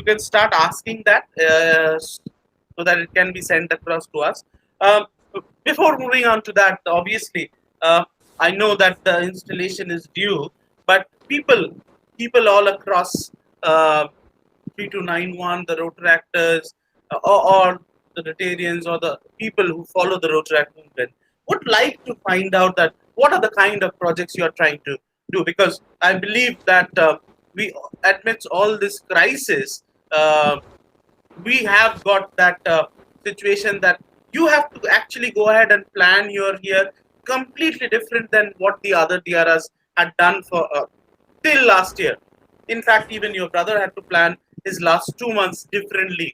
can start asking that so that it can be sent across to us. Um, Before moving on to that, obviously, I know that the installation is due, but people all across uh, 3291, the Rotaractors, or the Rotarians, or the people who follow the Rotaract movement would like to find out that what are the kind of projects you are trying to do. Because I believe that we, amidst all this crisis, uh, we have got that situation that you have to actually go ahead and plan your year completely different than what the other DRs had done for till last year. In fact, even your brother had to plan his last 2 months differently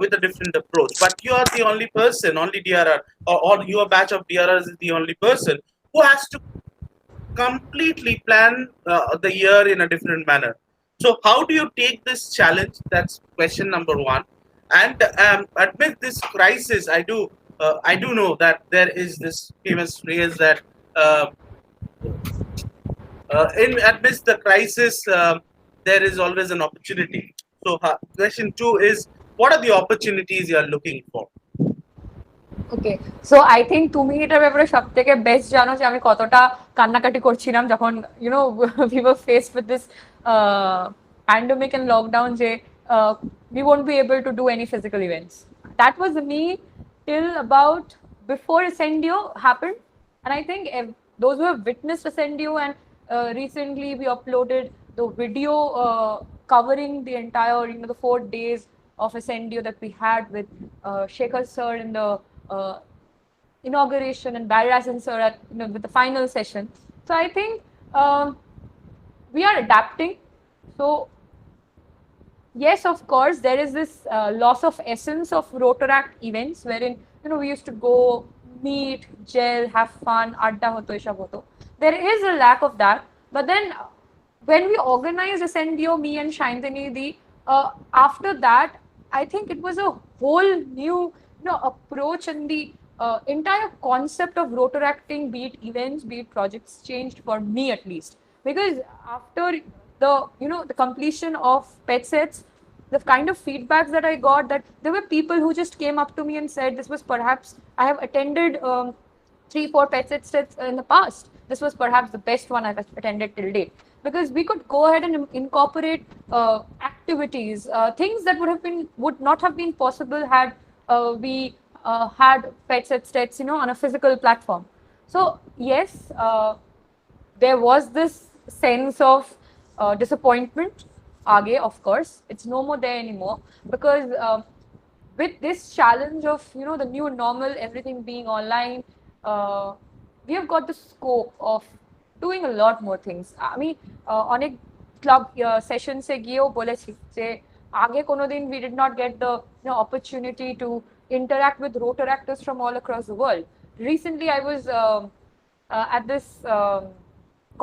with a different approach. But you are the only person, only DRR, or your batch of DRRs is the only person who has to completely plan the year in a different manner. So, how do you take this challenge? That's question number one. And amid this crisis, I do know that there is this famous phrase that uh, in amidst the crisis, there is always an opportunity. So, question two is, what are the opportunities you are looking for? Okay so I think তুমি এটার ব্যাপারে সব থেকে best জানো যে আমি কতটা কান্নাকাটি করছিলাম যখন you know we were faced with this pandemic and lockdown যে we won't be able to do any physical events. That was me till about before Ascendio happened. And I think those who have witnessed Ascendio, and recently we uploaded the video covering the entire, the 4 days of Ascendio that we had with Shekhar sir in the inauguration and Barry Rasan sir at, with the final session. So I think we are adapting. So yes, of course, there is this loss of essence of Rotaract events wherein we used to go meet, gel, have fun, adda hoto, esab hoto. There is a lack of that. But then when we organized Ascendio, me and Shantini, after that, I think it was a whole new approach, and the entire concept of Rotaracting, be it events, be it projects, changed for me at least. Because after the the completion of pet sets, the kind of feedbacks that I got, that there were people who just came up to me and said, this was perhaps, I have attended 3-4 pet sets in the past. This was perhaps the best one I've attended till date, because we could go ahead and incorporate activities, things that would not have been possible had we had pet sets, on a physical platform. So yes, there was this sense of disappointment. Age, of course, it's no more there anymore, because with this challenge of the new normal, everything being online, we have got the scope of doing a lot more things. আমি অনেক club সেশনসে গিয়েও বলেছি যে আগে কোনোদিন we did not get the opportunity to interact with Rotaractors from all across the world. Recently, I was at this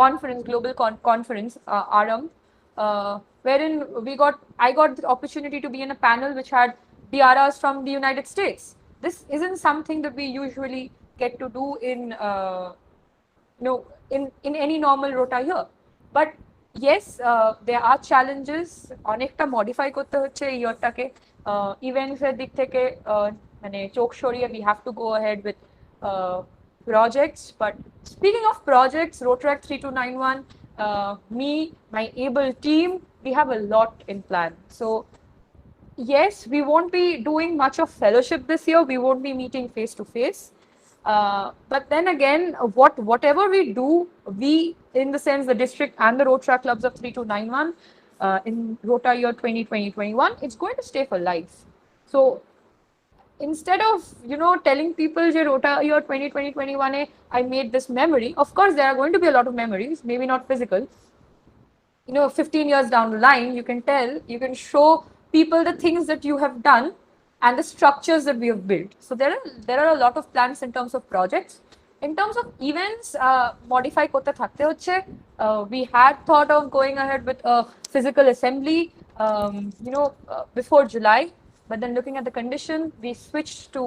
conference, global conference, Aram, wherein I got the opportunity to be in a panel which had DRRs from the United States. This isn't something that we usually get to do in in any normal rota here. But yes, there are challenges. অনেকটা modify করতে হচ্ছে এই ইয়ারটাকে events এর দিক থেকে মানে চোখ সরিয়ে we have to go ahead with projects. But speaking of projects, Rotaract 3291, me, my able team, we have a lot in plan. So yes, we won't be doing much of fellowship this year. We won't be meeting face to face. But then again, whatever we do, we, in the sense the district and the Rotaract clubs of 3291 in Rota year 2020-21, it's going to stay for life. So instead of telling people je Rota year 2020-21 I made this memory, of course there are going to be a lot of memories, maybe not physical. 15 years down the line, you can show people the things that you have done and the structures that we have built. So there are a lot of plans in terms of projects. In terms of events, modify korte thakte hocche. We had thought of going ahead with a physical assembly, before July, but then looking at the condition, we switched to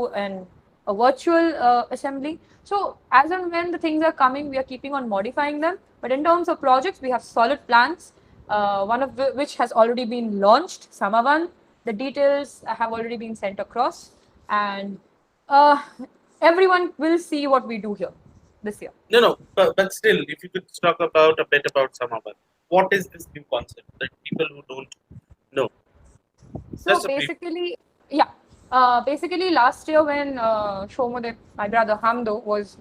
a virtual assembly. So as and when the things are coming, we are keeping on modifying them. But in terms of projects, we have solid plans. one of which has already been launched, Samavan. The details have already been sent across, and uh, everyone will see what we do here this year. No, but still, if you could talk about a bit about Samavan, what is this new concept that people who don't know? So Just a brief. basically, yeah. Basically, last year when Shomudev, my brother Hamdo, was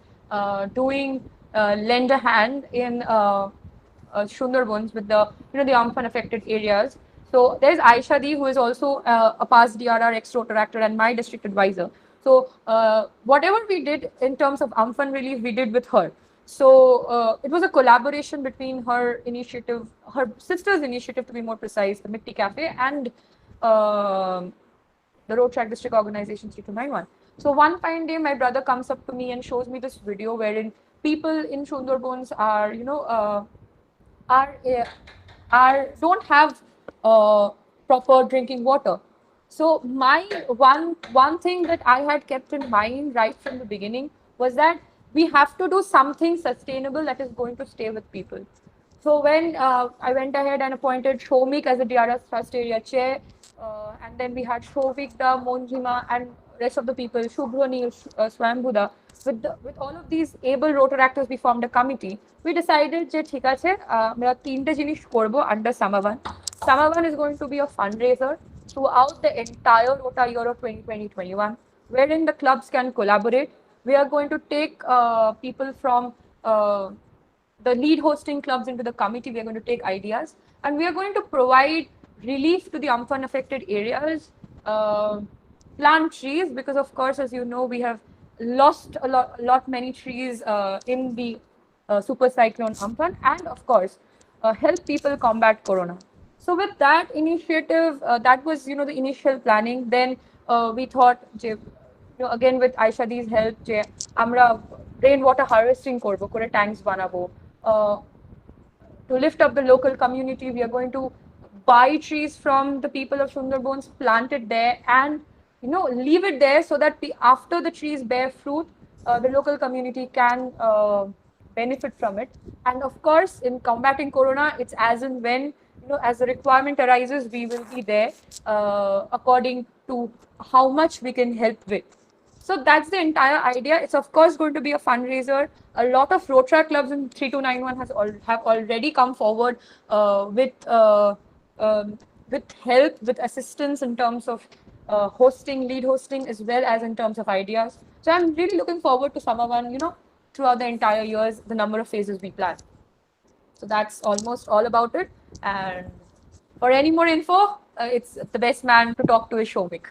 doing lend a hand in Sundarbans with the the Amphan affected areas. So there's Aisha Di, who is also a past DRR ex-rotor actor and my district advisor. So whatever we did in terms of Amphan relief, we did with her. So it was a collaboration between her initiative, her sister's initiative to be more precise, the Mitti Cafe, and um the Road Track District Organization 3291. So one fine day, my brother comes up to me and shows me this video wherein people in Sundarbans are, are don't have proper drinking water. So my one thing that I had kept in mind right from the beginning was that we have to do something sustainable that is going to stay with people. So when I went ahead and appointed Shomik as the DRS Trust Area Chair, and then we had Shovik, Monjima, and rest of the people, Shubhrani, Swambhuda. With all of these able rotor actors, we formed a committee. We decided যে ঠিক আছে আমরা তিনটে জিনিস করব under Samavan. Samavan is going to be a fundraiser throughout the entire Rota year of 2020-21, wherein the clubs can collaborate. We are going to take people from the lead hosting clubs into the committee. We are going to take ideas and we are going to provide relief to the Amphan affected areas, plant trees, because of course, as you know, we have lost a lot many trees in the super cyclone Amphan, and of course, help people combat corona. So with that initiative, that was the initial planning. Then we thought again with Aishadi's help যে আমরা rain water harvesting করব করে tanks বানাবো. To lift up the local community, we are going to buy trees from the people of Sundarbans, plant it there, and leave it there so that after the trees bear fruit, the local community can benefit from it. And of course, in combating corona, it's as and when as the requirement arises, we will be there according to how much we can help with. So that's the entire idea. It's of course going to be a fundraiser. A lot of road track clubs in 3291 have already come forward with help, with assistance in terms of hosting, lead hosting, as well as in terms of ideas. So I'm really looking forward to Samavan, throughout the entire years, the number of phases we plan. So that's almost all about it. And for any more info, it's the best man to talk to is Shomik.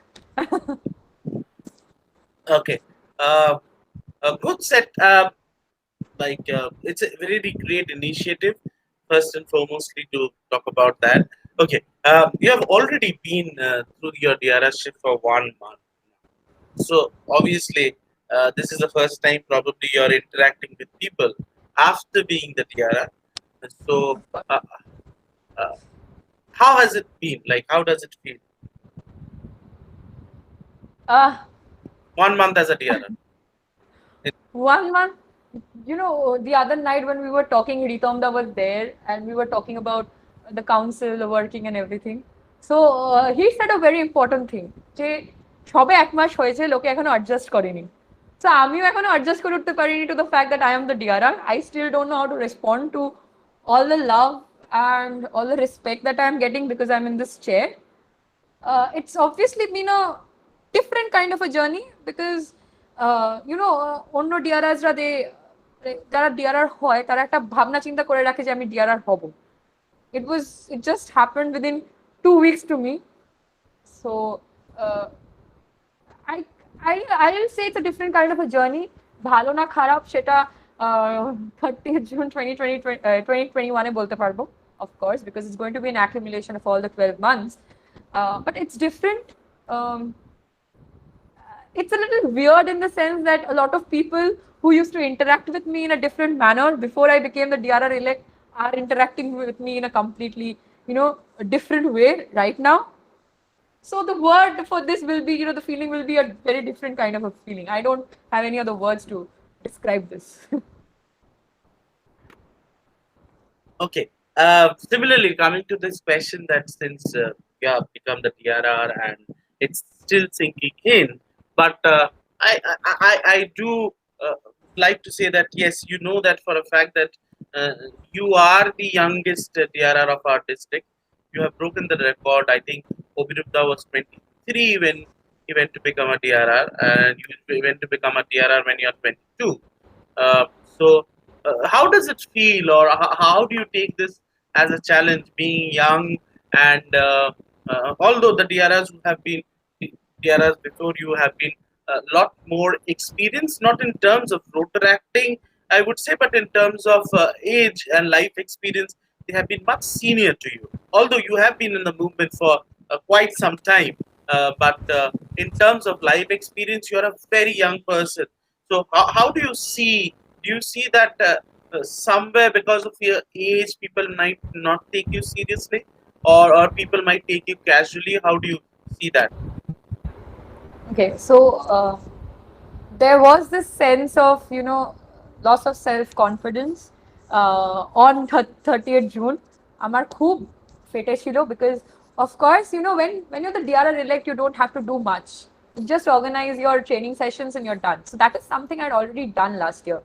Okay. A good set. It's a very great initiative. First and foremostly to talk about that. Okay. You have already been through your DRS shift for 1 month. So obviously, this is the first time probably you're interacting with people after being the DRR. So, how has it been? Like, how does it feel? Uh, 1 month as a DRR. 1 month, the other night when we were talking, Ritomda was there and we were talking about the council, the working and everything. So he said a very important thing যে সবে 1 মাস হয়েছে লোকে এখনো adjust করেনি. So আমিও এখনো adjust করে উঠতে পারিনি to the fact that I am the DRR. I still don't know how to respond to all the love and all the respect that I am getting because I'm in this chair. It's obviously been a different kind of a journey because অন্য ডিআরআরসরা যারা DRR হয় তারা একটা ভাবনা চিন্তা করে রাখে যে আমি ডিআরআর হব. It just happened within 2 weeks to me. So I'll say it's a different kind of a journey. ভালো না খারাপ সেটা 30th June 2021 বলতে পারবো, of course, because it's going to be an accumulation of all the 12 months. But it's different. It's a little weird in the sense that a lot of people who used to interact with me in a different manner before I became the DRR elect are interacting with me in a completely, a different way right now. So the word for this will be, the feeling will be a very different kind of a feeling. I don't have any other words to describe this. Okay. Similarly, coming to this question that since you have become the DRR and it's still sinking in, but I do like to say that yes, you know that for a fact that uh, you are the youngest DRR of our district. You have broken the record. I think Obirupda was 23 when he went to become a DRR, and you went to become a DRR when you are 22. How does it feel, or how do you take this as a challenge, being young and although the DRS who have been DRS before you have been a lot more experienced, not in terms of rotor acting, I would say, but in terms of age and life experience, they have been much senior to you. Although you have been in the movement for quite some time, but in terms of life experience, you are a very young person. So how do you see? Do you see that somewhere because of your age, people might not take you seriously, or people might take you casually? How do you see that? Okay, so there was this sense of, loss of self confidence on 30th June. আমার খুব ফেটে ছিল because of course, when you're the DRR elect, you don't have to do much. You just organize your training sessions and you're done. So that is something I'd already done last year.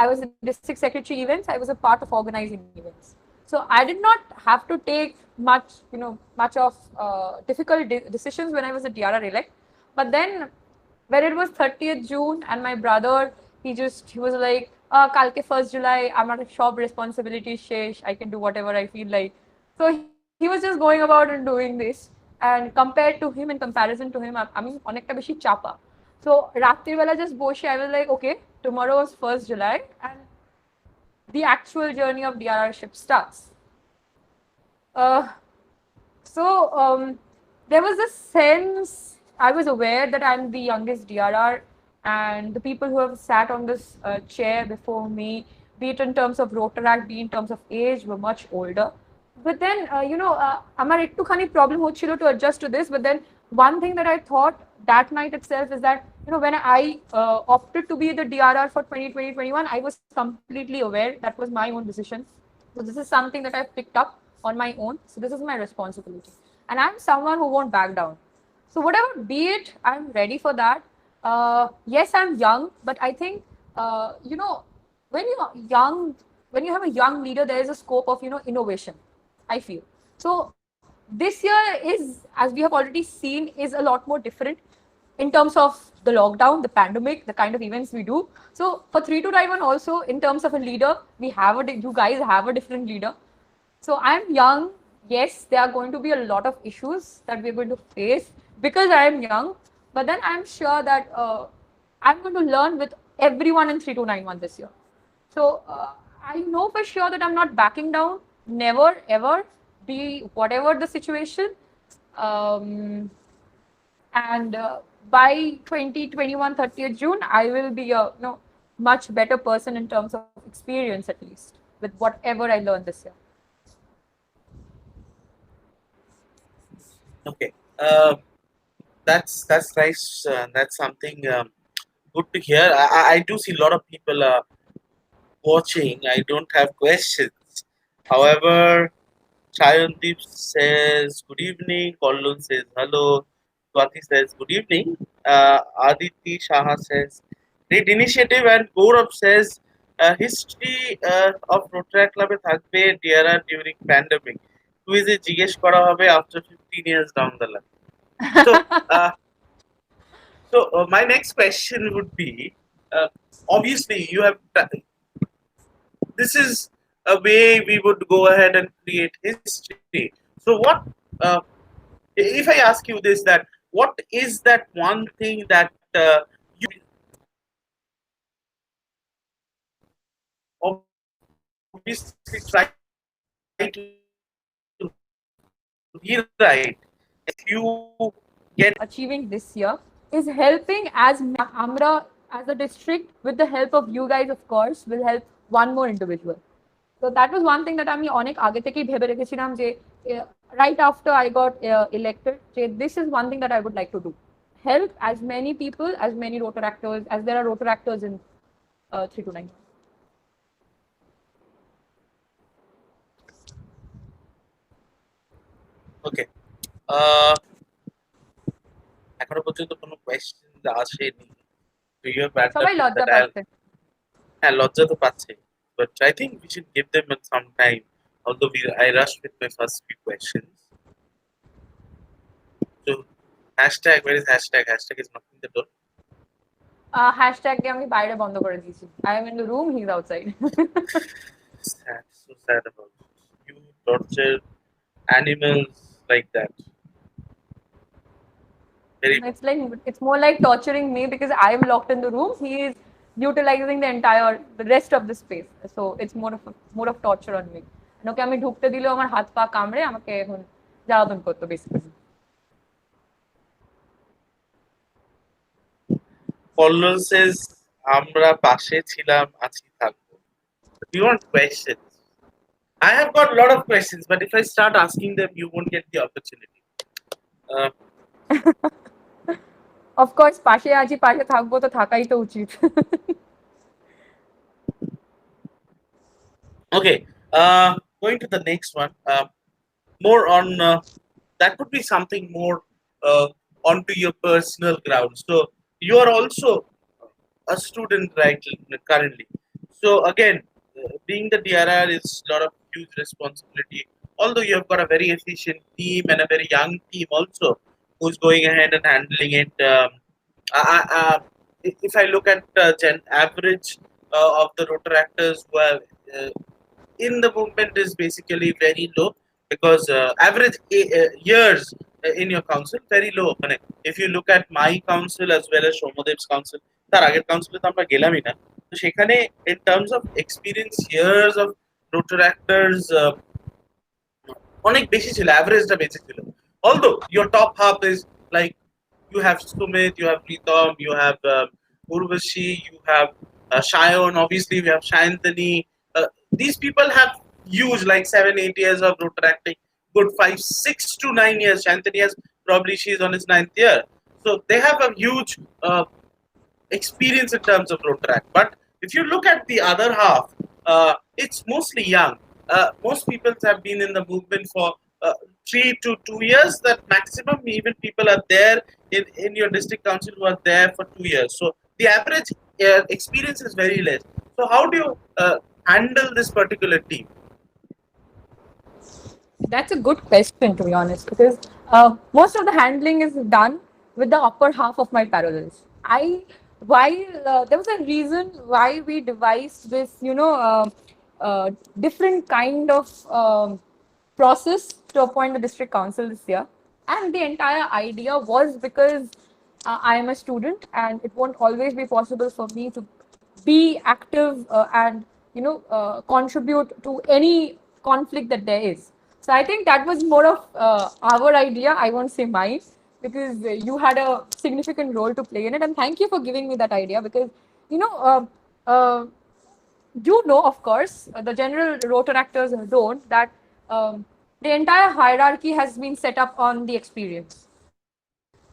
I was in district secretary events. I was a part of organizing events. So I did not have to take much of difficult decisions when I was a DRR elect. But then when it was 30th June and my brother, he was like, Kalke 1st July, I'm not a shop responsibility shesh. I can do whatever I feel like. So he was just going about and doing this. And compared to him, in comparison to him, I mean, অনেকটা বেশি চাপা. So রাত্রির বেলা just বসে, I was like, okay, tomorrow is 1st July and the actual journey of DRR ship starts. Uh, so there was a sense, I was aware that I'm the youngest DRR, and the people who have sat on this chair before me, be it in terms of Rotaract, be in terms of age, were much older. But then, আমার একটুখানি problem হচ্ছিল to adjust to this. But then one thing that I thought that night itself is that, when I opted to be the DRR for 2020-21, I was completely aware that was my own decision. So this is something that I've picked up on my own. So this is my responsibility. And I'm someone who won't back down. So whatever be it, I'm ready for that. Yes, I'm young, but I think, when you're young, when you have a young leader, there is a scope of, innovation, I feel. So this year is, as we have already seen, is a lot more different in terms of the lockdown, the pandemic, the kind of events we do. So for 3291 also, in terms of a leader, you guys have a different leader. So I'm young. Yes, there are going to be a lot of issues that we're going to face because I'm young. But then I'm sure that I'm going to learn with everyone in 3291 this year. So I know for sure that I'm not backing down. Never, ever, be whatever the situation. Um, and by 2021 30th June, I will be a much better person in terms of experience, at least, with whatever I learned this year. Okay, that's nice. That's something good to hear. I do see a lot of people watching. I don't have questions. However, Chayandeep says good evening. Kollun says hello. Swati says good evening. Aditi Shaha says great initiative, and Gaurav says history of Rotary Club এ থাকবে DRR during pandemic. কুইজে জিজ্ঞেস করা হবে after 15 years down the line. So, uh, my next question would be, obviously you have this is a way we would go ahead and create history. So what uh, if I ask you this, that what is that one thing that you obviously try to rewrite if you get achieving this year is helping as Amra as a district, with the help of you guys, of course, will help one more individual. So that was one thing that আমি অনেক আগে থেকেই ভেবে রেখেছিলাম যে right after I got elected, this is one thing that I would like to do. Help as many people, as many Rotaractors, as there are Rotaractors in 329. ওকে, এখনো পর্যন্ত কোনো কোয়েশ্চেন আসেনি। Do you have bad luck সবাই in লজ্জা that পাচ্ছে। হ্যাঁ, লজ্জা তো পাচ্ছে। But I think we should give them some time. Although I rushed with my first few questions. So hashtag, where is hashtag? Hashtag is knocking the door. হ্যাশট্যাগকে আমি বাইরে বন্ধ করে দিয়েছি। I am in the room, he is outside. Sad, so sad about it. You torture animals like that. Very It's like it's more like torturing me because I am locked in the room. He is utilizing the rest of the space. So it's more of torture on me. ওকে আমি ঢুকতে দিলেও আমার হাত পা কামড়ে আমাকে এখন জ্বালাতন করতো বেসিক্যালি। Paul says, আমরা পাশে ছিলাম, আছি, থাকবো. Do you want questions? I have got a lot of questions, but if I start asking them, you won't get the opportunity. Uh, of course পাশে আছি, পাশে থাকবো, তো থাকাই তো উচিত। okay, going to the next one. More on that would be something more onto your personal ground. So you are also a student right currently. So again, being the DRR is a lot of huge responsibility. Although you have got a very efficient team and a very young team also who's going ahead and handling it. If I look at average of the rotoractors who are uh, in the movement is basically very low because average years in your council very low. মানে if you look at my council as well as Shomodev's council, তার আগের কাউন্সিলে তো আমরা গেলামই না। তো সেখানে in terms of experience years of rotoractors অনেক বেশি ছিল, অ্যাভারেজটা বেশি ছিল। Although your top half is like you have Sumit, you have Pritam, you have Urvashi, you have Shayon, obviously we have Shayantani. These people have huge like 7-8 years of rotoracting, good 5, 6 to 9 years. Shayantani has probably she's on his 9th year. So they have a huge experience in terms of rotaract. But if you look at the other half, it's mostly young. Most people have been in the movement for 3 to 2 years. That maximum, even people are there in your district council who are there for 2 years. So the average experience is very less. So how do you handle this particular team? That's a good question, to be honest, because most of the handling is done with the upper half of my parallels. While there was a reason why we devised this, different kind of process to appoint the district council this year, and the entire idea was because I am a student, and it won't always be possible for me to be active and contribute to any conflict that there is. So I think that was more of our idea. I won't say mine because you had a significant role to play in it, and thank you for giving me that idea because you know. Of course, the general rotoractors don't, that the entire hierarchy has been set up on the experience.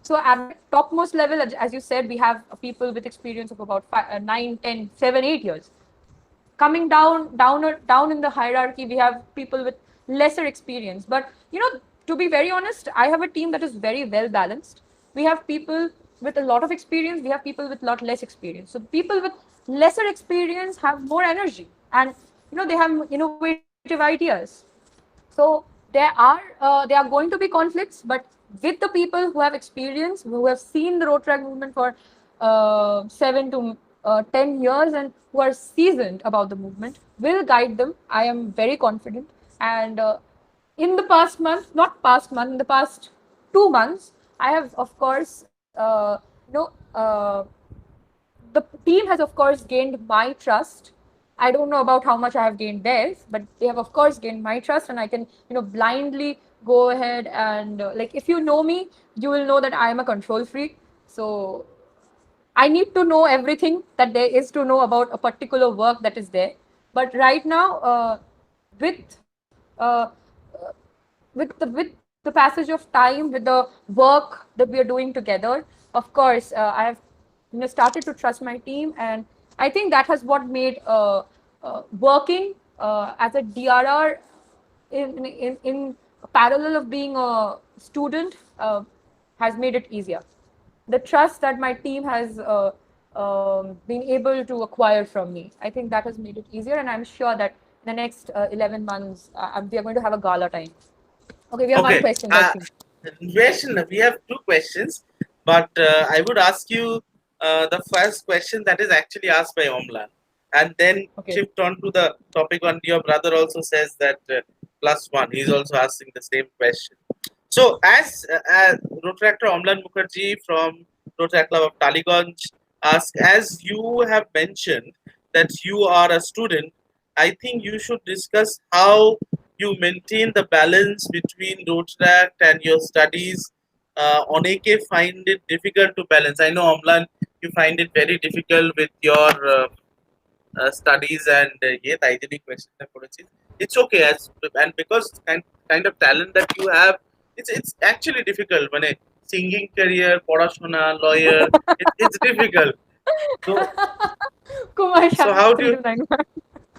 So at the topmost level, as you said, we have people with experience of about 9, 10, 7, 8 years. Coming down in the hierarchy, we have people with lesser experience. But to be very honest, I have a team that is very well balanced. We have people with a lot of experience. We have people with a lot less experience. So people with lesser experience have more energy, and they have innovative ideas. So there are going to be conflicts, but with the people who have experience, who have seen the road track movement for 7 to 10 years, and who are seasoned about the movement, will guide them. I am very confident. And in the past month, not past month, in the past 2 months, I have, of course, the team has, of course, gained my trust. I don't know about how much I have gained theirs, but they have, of course, gained my trust, and I can, blindly go ahead and like, if you know me, you will know that I am a control freak. So I need to know everything that there is to know about a particular work that is there. But right now, with uh, with the passage of time, with the work that we are doing together, of course, I have started to trust my team, and I think that has what made working as a DRR in parallel of being a student has made it easier. The trust that my team has been able to acquire from me, I think that has made it easier. And I'm sure that in the next 11 months, we are going to have a gala time. Okay, we have one Okay. question. Let's see. Question. We have two questions, but I would ask you the first question that is actually asked by Omlan, and then Okay. shift on to the topic on your brother also says that plus one. He's also asking the same question. So, as Rotaractor Omlan Mukherjee from Rotaract Club of Taliganj asked, as you have mentioned that you are a student, I think you should discuss how you maintain the balance between Rotaract and your studies. Oneke find it difficult to balance. I know Omlan, you find it very difficult with your studies and তাই যদি কোয়েশ্চেনটা করেছি it's okay as and because kind of talent that you have it's actually difficult মানে singing career পড়াশোনা lawyer it's difficult so Kumar so Sanu, how do you 3291.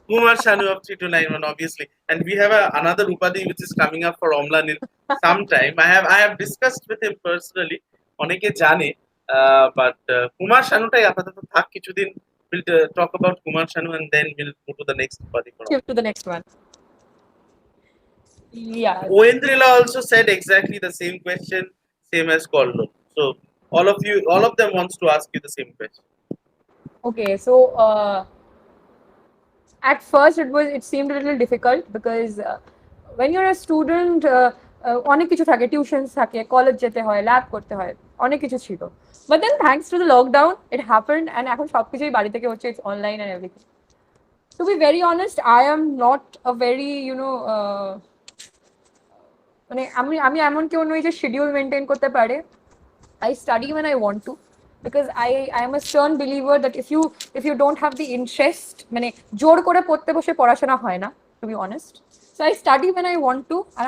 Kumar Shanu of 3291 obviously and we have another Upadi which is coming up for Omlan in some time I have discussed with him personally অনেকে জানে but Kumar Shanuটাই আপাতত থাক কিছুদিন we'll talk about Kumar Shanu and then we'll go to the next Upadi for Shift to the next one. Yeah. Oendrila also said exactly the same question, same as Kollo. So all of them wants to ask you the same question. Okay. So at first it seemed a little difficult because when you're a student, অনেক কিছু থাকে, tuitions থাকে, college যেতে হয়, lab করতে হয়, অনেক কিছু ছিল। But then thanks to the lockdown, it happened, and এখন সবকিছুই বাড়ি থেকে হচ্ছে, it's online and everything. To be very honest, I am not a very, মানে আমি এমন কেউ নই যে শিডিউল মেনটেন করতে পারে। I study when I want to because I am a stern believer that if you don't have the interest, মানে জোর করে পড়তে বসে পড়াশোনা হয় না, to be honest. So I study when I want to, and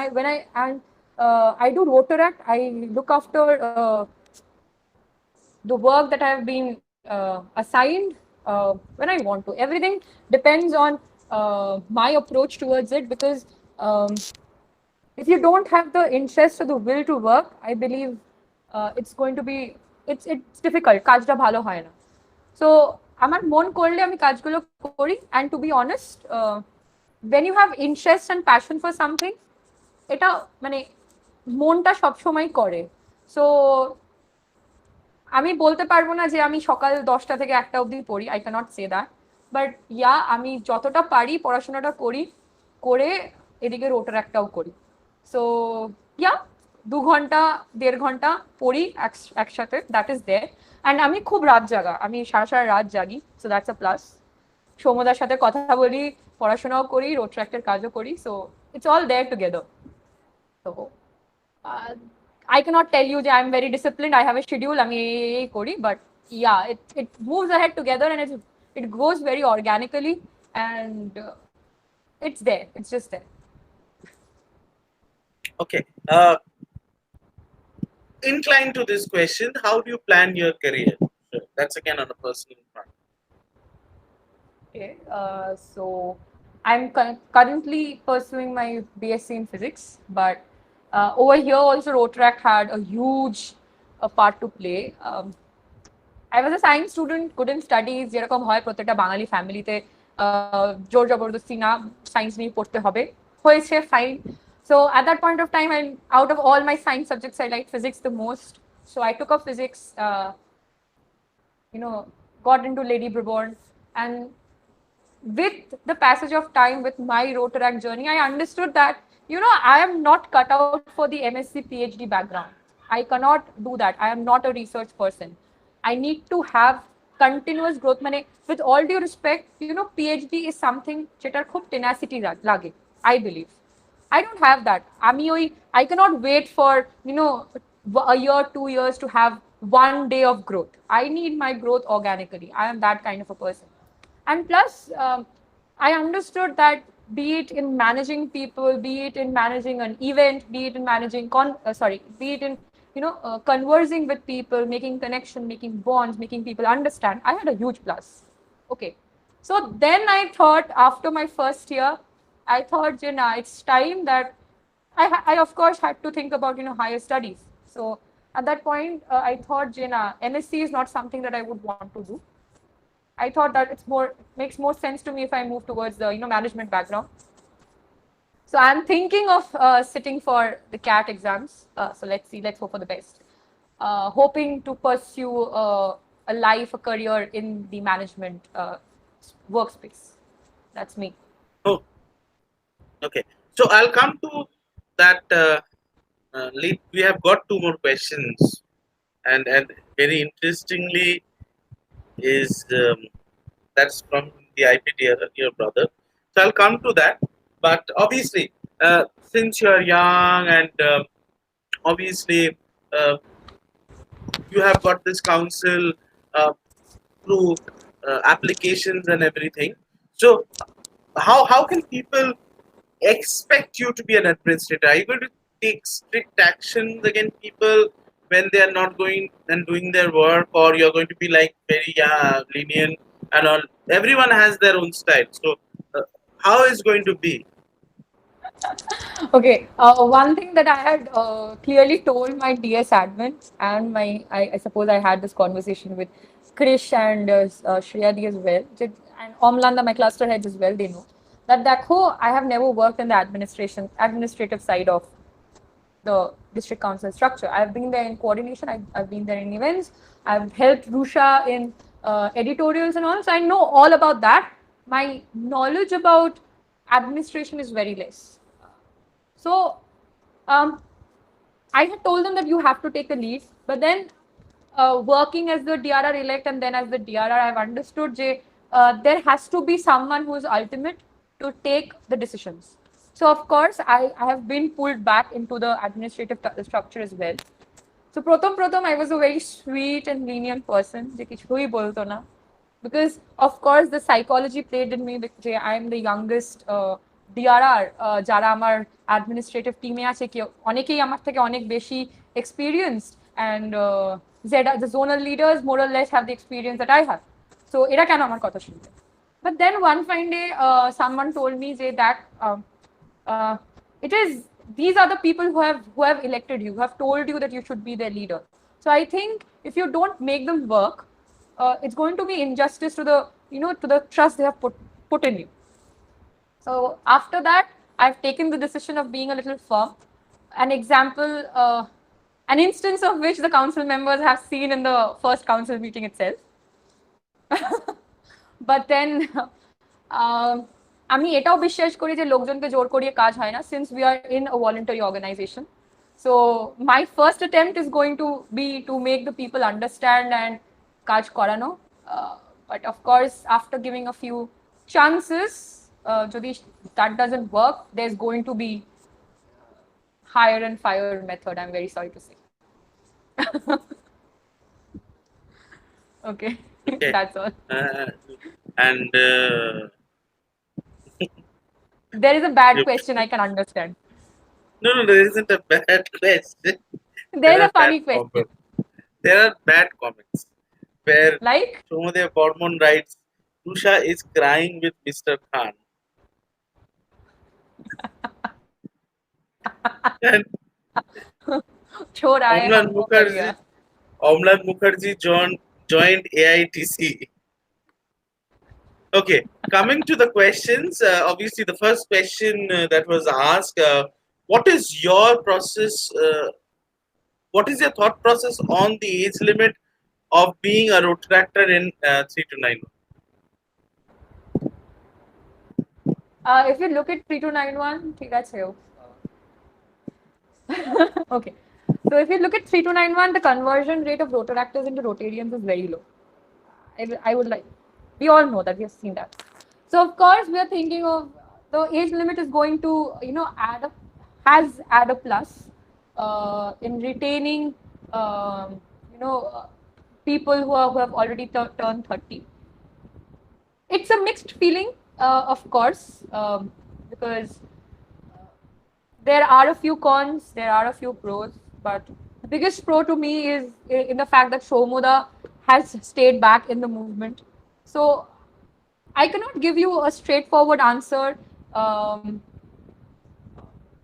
I do Rotaract. I look after the work that I have been assigned when I want to. Everything depends on my approach towards it because if you don't have the interest or the will to work, I believe it's going to be it's difficult. কাজটা ভালো হয় না। So আমার মন করলে আমি কাজগুলো করি, and to be honest, when you have interest and passion for something, এটা মানে মনটা সবসময় করে। So আমি বলতে পারবো না যে আমি সকাল 10টা থেকে 1টা অবধি পড়ি, I cannot say that, but yeah, আমি যতটা পারি পড়াশোনাটা করি, করে এদিকে রোটারাক্টটাও করি। So yeah, 2 ঘন্টা 1.5 ঘন্টা পড়ি একসাথে, that is there. And আমি খুব রাত জাগা, আমি সারা রাত জাগি, so that's a plus. সৌমদার সাথে কথা বলি, পড়াশোনাও করি, রোটারাক্টের কাজও করি, so it's all there together. So I cannot tell you that I'm very disciplined, I have a schedule, আমি এই করি, but yeah, it moves ahead together and it goes very organically, and it's there, it's just there. Okay. Inclined to this question, how do you plan your career? So that's again on a personal front. Okay, so I'm currently pursuing my BSc in physics, but over here also Rotaract had a huge part to play. I was a science student, couldn't study, যেরকম হয় প্রত্যেকটা বাঙালি ফ্যামিলিতে, জোর জবরদস্তি না, science নিয়ে পড়তে হবে, হয়েছে, fine. So at that point of time, out of all my science subjects, I liked physics the most. So I took up physics, got into Lady Brabourne, and with the passage of time, with my Rotaract journey, I understood that, I am not cut out for the MSc PhD background. I cannot do that. I am not a research person. I need to have continuous growth. With all due respect, PhD is something যেটার খুব tenacity লাগে, I believe. I don't have that. I cannot wait for, a year, 2 years to have one day of growth. I need my growth organically. I am that kind of a person. And plus, I understood that be it in managing people, be it in managing an event, be it in managing, be it in, conversing with people, making connection, making bonds, making people understand, I had a huge plus. Okay. So then I thought, after my first year, I thought, it's time that I of course had to think about higher studies. So at that point, I thought, Jena, MSc is not something that I would want to do. I thought that makes more sense to me if I move towards the management background. So I'm thinking of sitting for the CAT exams. So let's see, let's hope for the best. Hoping to pursue a life, a career in the management workspace. That's me. Oh, okay. So I'll come to that. We have got two more questions, and very interestingly is that's from the IPT, your brother. So I'll come to that. But obviously, since you're young and obviously uh, you have got this council uh, through applications and everything. So how can people expect you to be an administrator? Are you going to take strict actions against people when they are not going and doing their work, or you're going to be like very lenient and all? Everyone has their own style. So how is going to be? Okay, one thing that I had clearly told my DS admin and I suppose I had this conversation with Krish and Shriyadi as well, and Omlanda, my cluster heads as well, they know that I have never worked in the administrative side of the district council structure. I've been there in coordination, I've been there in events, I've helped Rusha in editorials and all, so I know all about that. My knowledge about administration is very less. So um, I had told them that you have to take the lead, but then working as the DRR elect and then as the DRR, I've understood there has to be someone who is ultimate to take the decisions. So of course, I have been pulled back into the administrative structure as well. So prothom I was a very sweet and lenient person, যে কিছুই বলতো না, because of course the psychology played in me যে I am the youngest DRR যারা আমার administrative টিমে আছে কি অনেকেই আমার থেকে অনেক বেশি experienced, and the zonal leaders more or less have the experience that I have. So এরা কেন আমার কথা শুনবে? But then one fine day someone told me that uh, it is these are the people who have elected you, who have told you that you should be their leader. So I think if you don't make them work, it's going to be injustice to the trust they have put in you. So after that, I've taken the decision of being a little firm. An example, an instance of which the council members have seen in the first council meeting itself. But then আমি এটাও বিশ্বাস করি যে লোকজনকে জোর করিয়ে কাজ হয় না, since we are in a voluntary organization. So my first attempt is going to be to make the people understand and কাজ করানো. But of course, after giving a few chances, যদি that doesn't work, there's going to be hire and fire method. I'm very sorry to say. Okay, Okay. that's all. And There is a bad you- question, I can understand. no, there isn't a bad question. There is There a are bad funny question. comments. There are bad comments where Like, Shomodev Bormon writes, Tusha is crying with Mr. Khan. And chor aaye Omlan humko kariya. Mukherjee, Omlan Mukherjee joined AITC. Okay, coming to the questions, obviously the first question that was asked, what is your process? What is your thought process on the age limit of being a Rotaractor in 3291? If you look at 3291, ঠিক আছে. Okay. So if you look at 3291, the conversion rate of rotoractors into Rotarians is very low. I would like, we all know that, we have seen that. So of course we are thinking of the age limit is going to add a plus in retaining people who have already turned 30. It's a mixed feeling, of course, because there are a few cons, there are a few pros, but the biggest pro to me is in the fact that Shomoda has stayed back in the movement. So I cannot give you a straightforward answer.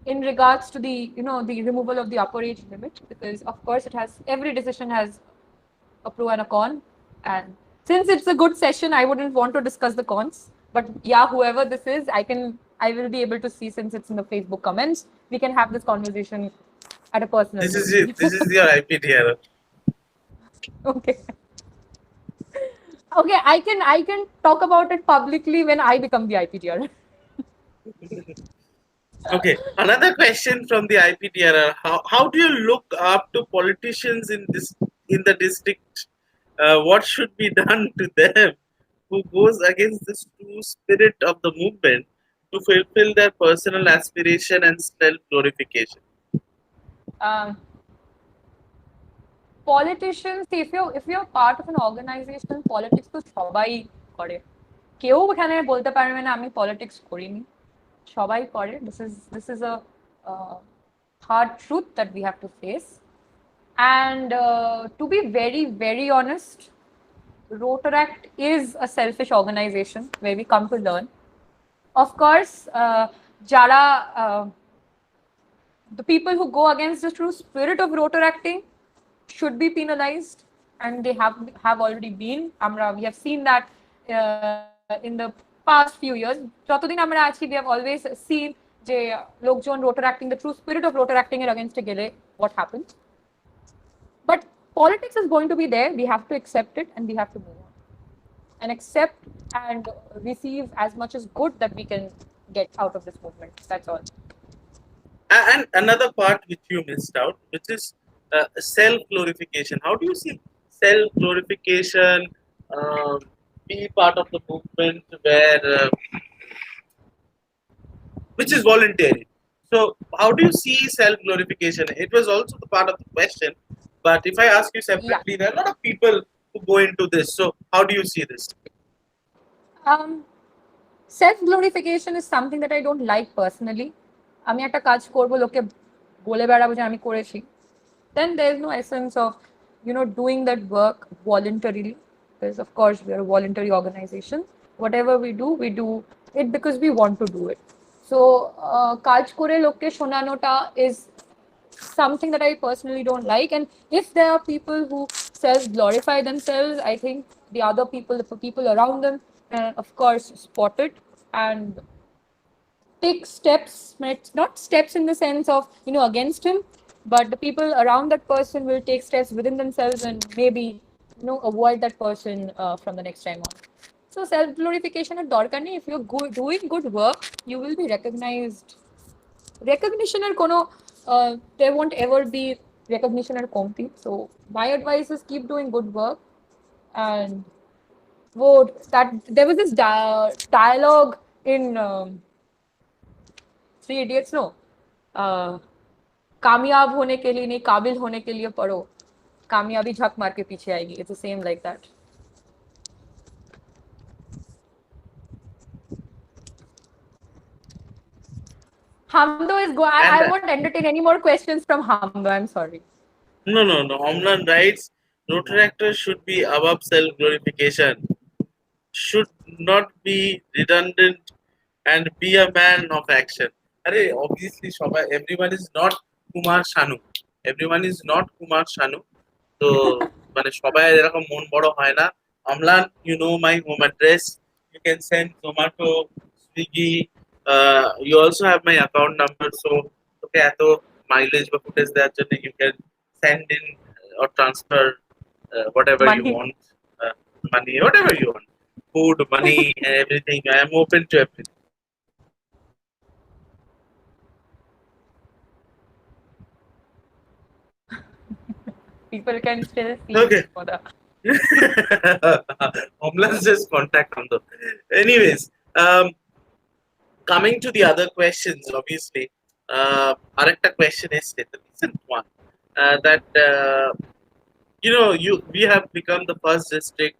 in regards to the the removal of the upper age limit, because of course it has, every decision has a pro and a con, and since it's a good session, I wouldn't want to discuss the cons, but yeah, whoever this is, I will be able to see, since it's in the Facebook comments, we can have this conversation at a personal This is level. it. This is your IPTR. Okay. Okay, I can talk about it publicly when I become the IPTR. Okay, another question from the IPTR. How do you look up to politicians in the district? What should be done to them who goes against this true spirit of the movement to fulfill their personal aspiration and self glorification? um, Politicians, if you're part of an organization, politics তো সবাই করে, কেউ এখানে বলতে পারবে না আমি politics করিনি, সবাই করে। This is a hard truth that we have to face, and to be very very honest, Rotaract is a selfish organization where we come to learn. Of course, যারা the people who go against the true spirit of Rotaracting should be penalized, and they have already been. We have seen that in the past few years. যতদিন আমরা আছি, we have always seen যে লোকজন Rotaracting, the true spirit of Rotaracting এর against গেলে what happens. But politics is going to be there. We have to accept it, and we have to move on and accept and receive as much as good that we can get out of this movement. That's all. And another part which you missed out, which is self glorification. How do you see self glorification be part of the movement where which is voluntary? So how do you see self glorification? It was also the part of the question, but if I ask you separately, there are a lot of people who go into this. So how do you see this? Self glorification is something that I don't like personally. আমি একটা কাজ করব, লোকে বলে বেড়াবো যে আমি করেছি, then there is no essence of doing that work voluntarily, because of course we are a voluntary organization. Whatever we do it because we want to do it. So কাজ করে লোককে শোনানোটা is something that I personally don't like. And if there are people who self glorify themselves, I think the people around them, of course, spot it and take steps. It's not steps in the sense of against him, but the people around that person will take steps within themselves and maybe avoid that person from the next time on. So self glorification at দরকার নেই. If you're doing good work, you will be recognized. Recognition এর কোনো there won't ever be recognition at কমতি. So my advice is keep doing good work. And that there was this dialogue in Three Idiots, no? कामयाब होने के लिए नहीं, काबिल होने के लिए पढ़ो, कामयाबी झक मार के पीछे आएगी. It's the same like that. Hamdo is go. I won't entertain any more questions from Hamdo. I'm sorry. No. Omlan writes, Rotaractors should be above self glorification, should not be redundant, and be a man of action. Obviously, everyone is not Kumar Sanu. Everyone is not Kumar Sanu. So, মানে সবাই এরকম মন বড় হয় না. Amlan, you know my home address. You can send Zomato, Swiggy. You also have my account number. So, okay, এত mileage বা footage দেওয়ার জন্য you can send in or transfer whatever Money. you want. Money, whatever you want. Food, money, everything. I am open to everything. People can still see Okay. for the Homeless just contact on the. Anyways, coming to the other questions, obviously, arekta question is the recent one that we have become the first district,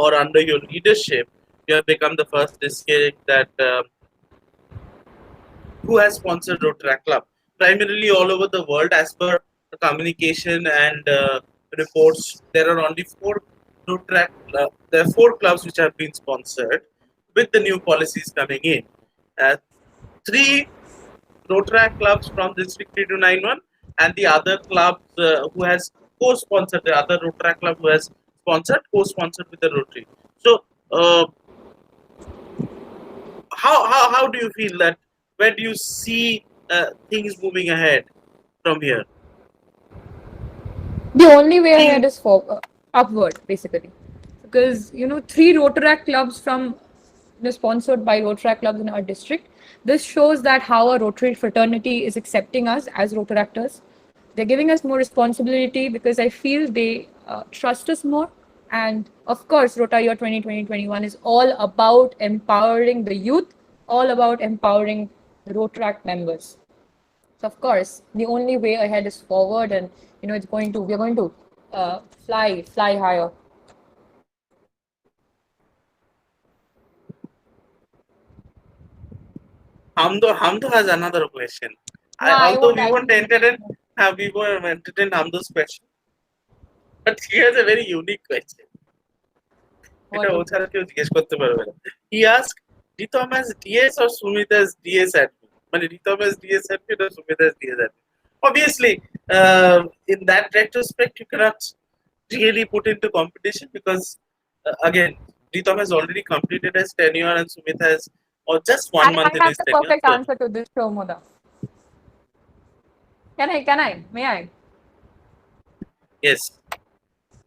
or under your leadership, you have become the first district that who has sponsored Rotaract Club, primarily all over the world. As per the communication and reports, there are only there are 4 clubs which have been sponsored with the new policies coming in. 3 Rotaract clubs from District 3291 and the other clubs who has co-sponsored, the other Rotaract club who has co-sponsored with the Rotary. So, how do you feel that? Where do you see things moving ahead from here? The only way ahead In is upward, basically, because three Rotaract clubs sponsored by Rotaract clubs in our district. This shows that how a Rotary fraternity is accepting us as Rotaractors. They're giving us more responsibility because I feel they trust us more. And of course, Rota Year 2020-21 is all about empowering the youth, all about empowering the Rotaract members. So of course, the only way ahead is forward, and we're going to fly higher. Hamdo has another question. No, I Although won't we won't actually. entertain, we won't entertain Hamdo's question, but he has a very unique question. এটা What O is ছাড়া it? কেউ জিজ্ঞেস করতে পারবে না। He asked, Ritom as DS or Sumit as DS admin? মানে Ritom as DS admin or Sumit as DS admin? Obviously, in that retrospect, you cannot really put into competition because, again, Ritom has already completed his tenure and Sumit has or just 1 month I in have his the tenure. perfect So, answer to this, Shomoda. Can I? May I? yes.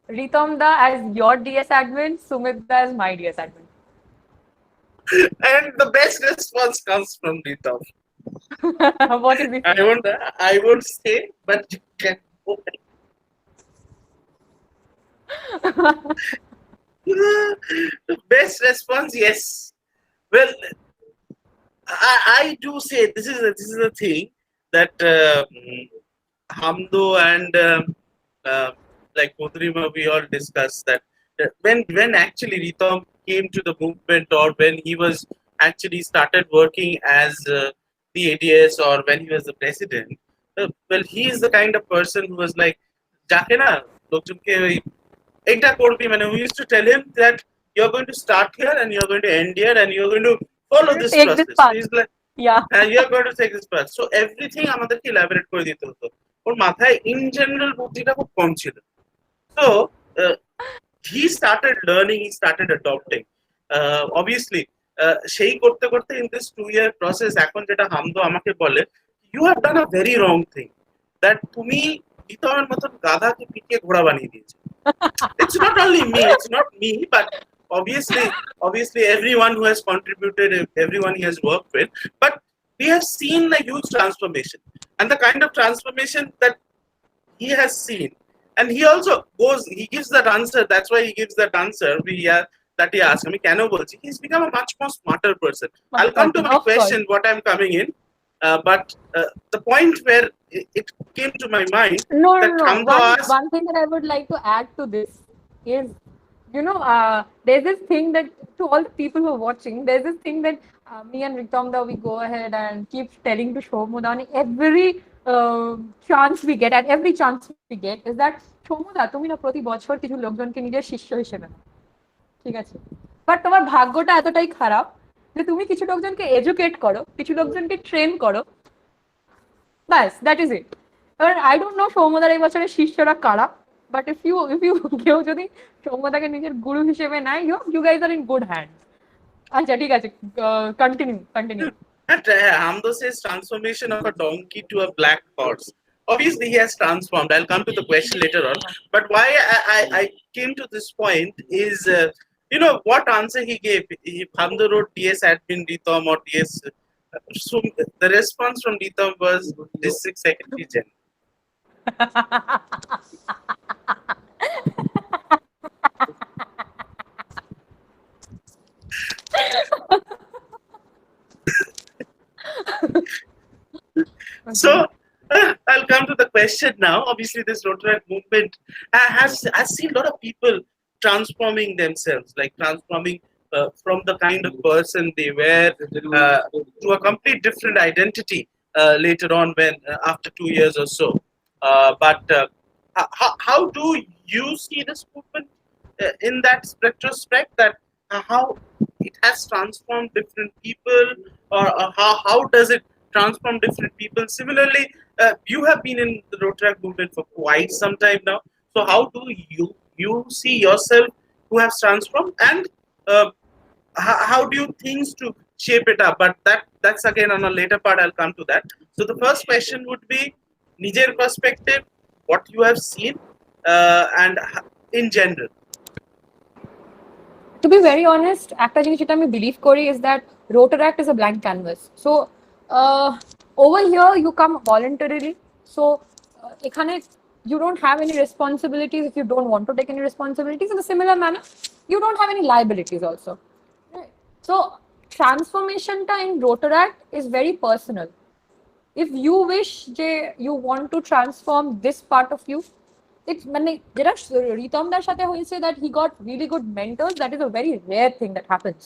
Ritomda as your DS admin, Sumita as my DS admin. And the best response comes from Ritom. What is I it? won't say, but you can go. Best response, yes. Well, I do say this is a thing that Hamdo and like Mudrima, we all discussed that when actually Ritom came to the movement, or when he was actually started working as the ADS, or when he was the president, well, he is the kind of person who was like, যাকে না লোকজনকে ওই এটা করবি মানে we used to tell him that you're going to start here and you're going to end here and you're going to follow I'm going this to take this process. So path. he's like, Yeah. and you're going to take this path. So everything আমাদেরকে elaborate করে দিতে হতো। ওর মাথায় in general বুদ্ধিটা খুব কম ছিল। So he started learning, he started adopting. Obviously, সেই করতে করতে in this 2 year process এখন যেটা হামদো আমাকে বলে, you have done a very wrong thing, that তুমি ইতমের মতন গাধাকে পিটিয়ে ঘোড়া বানিয়ে দিয়েছো। It's not only me, it's not me, but obviously everyone who has contributed, everyone he has worked with, but we have seen a huge transformation, and the kind of transformation that he has seen, and he also he gives that answer. That's why he gives that answer that he asked me, Kano bolchi, he's become a much more smarter person. I'll come to my Of course. question, what I'm coming in, but the point where it came to my mind No, that no, no. Hamdo asked, One thing that I would like to add to this is, there's this thing that to all the people who are watching, there's this thing that me and Ritomda, we go ahead and keep telling to Shomuda on every chance we get, and every chance we get is that Shomuda, তুমি না প্রতি বছর কিছু লোকজনকে নিজের শিষ্য হিসেবে নাও, ঠিক আছে, বাট তোমার ভাগ্যটা এতটাই খারাপ যে তুমি কিছু লোকজনকে এডুকেট করো, কিছু লোকজনকে ট্রেন করো, ব্যাস, দ্যাট ইজ ইট। এবার আই ডোন্ট নো সৌম্যদার এই বছরের শিষ্যরা কারা, বাট ইফ ইউ কেউ যদি সৌম্যদাকে নিজের গুরু হিসেবে নেয়, you guys are in good hand. আচ্ছা, ঠিক আছে, continue. Hamdo says transformation of a donkey to a black horse. Obviously, he has transformed. I'll come to the question later on. But why I came to this point is, what answer he gave. If Hamdo wrote DS admin Ritom or DS, so the response from Ritom was district secretary general. So I'll come to the question now. Obviously, this Rotaract movement has seen a lot of people transforming themselves, like transforming from the kind of person they were to a complete different identity later on, when after 2 years or so. But how do you see this movement in that retrospect? That how it has transformed different people, or how does it transform different people. Similarly, you have been in the Rotaract movement for quite some time now. So how do you see yourself who has transformed, and uh, how do you things to shape it up? But that's again on a later part. I'll come to that. So the first question would be Nijer perspective, what you have seen, and in general. To be very honest, একটা জিনিস যেটা আমি believe করি is that Rotaract is a blank canvas. So uh, over here you come voluntarily. So এখানে you don't have any responsibilities if you don't want to take any responsibilities. In a similar manner, you don't have any liabilities also. Right? So transformation in Rotaract is very personal. If you wish you want to transform this part of you, it's মানে যেটা রিতমদার সাথে হয়েছে that he got really good mentors, that is a very rare thing that happens,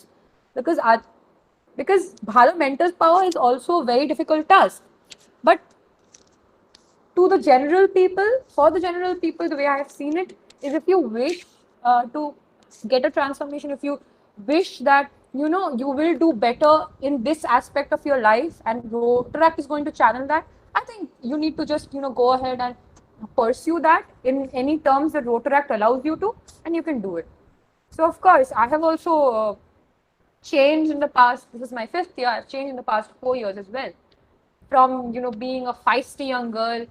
because ভালো mentors power is also a very difficult task. But to the general people, for the general people, the way I have seen it is, if you wish to get a transformation, if you wish that you will do better in this aspect of your life and Rotaract is going to channel that, I think you need to just go ahead and pursue that in any terms that Rotaract allows you to, and you can do it. So of course I have also changed in the past. This is my 5th year. I've changed in the past 4 years as well, from being a feisty young girl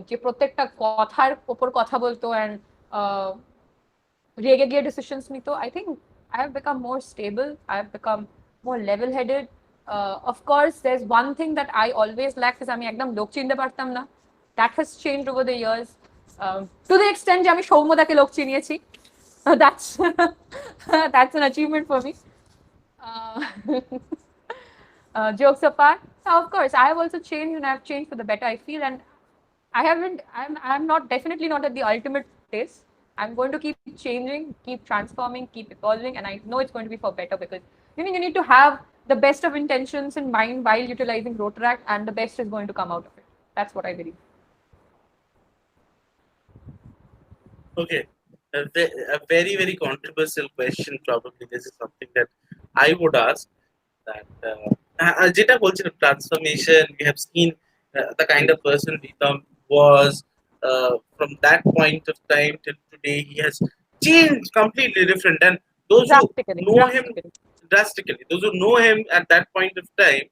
যে প্রত্যেকটা কথার উপর কথা বলতো and রেগে গিয়ে decisions নিত. I think I have become more stable. I have become more level headed. Of course there's one thing that I always lacked, is আমি একদম লোক চিনতে পারতাম না. That has changed over the years, to the extent যে আমি সৌম্যদাকে লোক চিনিয়েছি. That's that's an achievement for me. Jokes apart, of course I have also changed, and I have changed for the better, I feel. And I'm not, definitely not at the ultimate place. I'm going to keep changing, keep transforming, keep evolving, and I know it's going to be for better, because you need to have the best of intentions in mind while utilizing Rotaract, and the best is going to come out of it. That's what I believe. Okay, a very very controversial question. Probably this is something that I would ask. That যেটা বলছিলাম transformation, we have seen the kind of person Ritam was from that point of time till today. He has changed completely different, and those who know him drastically, those who know him at that point of time,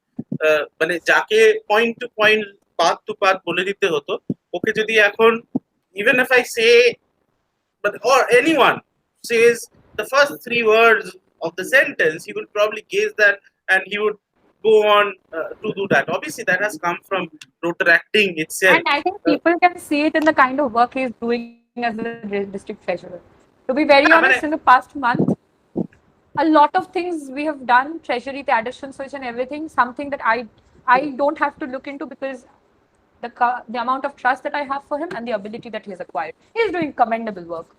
মানে যাকে point to point, path to path বলে দিতে হতো, ওকে যদি এখন, even if I say, but or anyone says the first 3 words of the sentence, he will probably guess that, and he would go on to do that. Obviously, that has come from Rotaracting itself. And I think people can see it in the kind of work he's doing as a district treasurer. To be very honest, in the past month, a lot of things we have done, treasury, the addition switch and everything, something that I don't have to look into, because the amount of trust that I have for him and the ability that he has acquired. He's doing commendable work.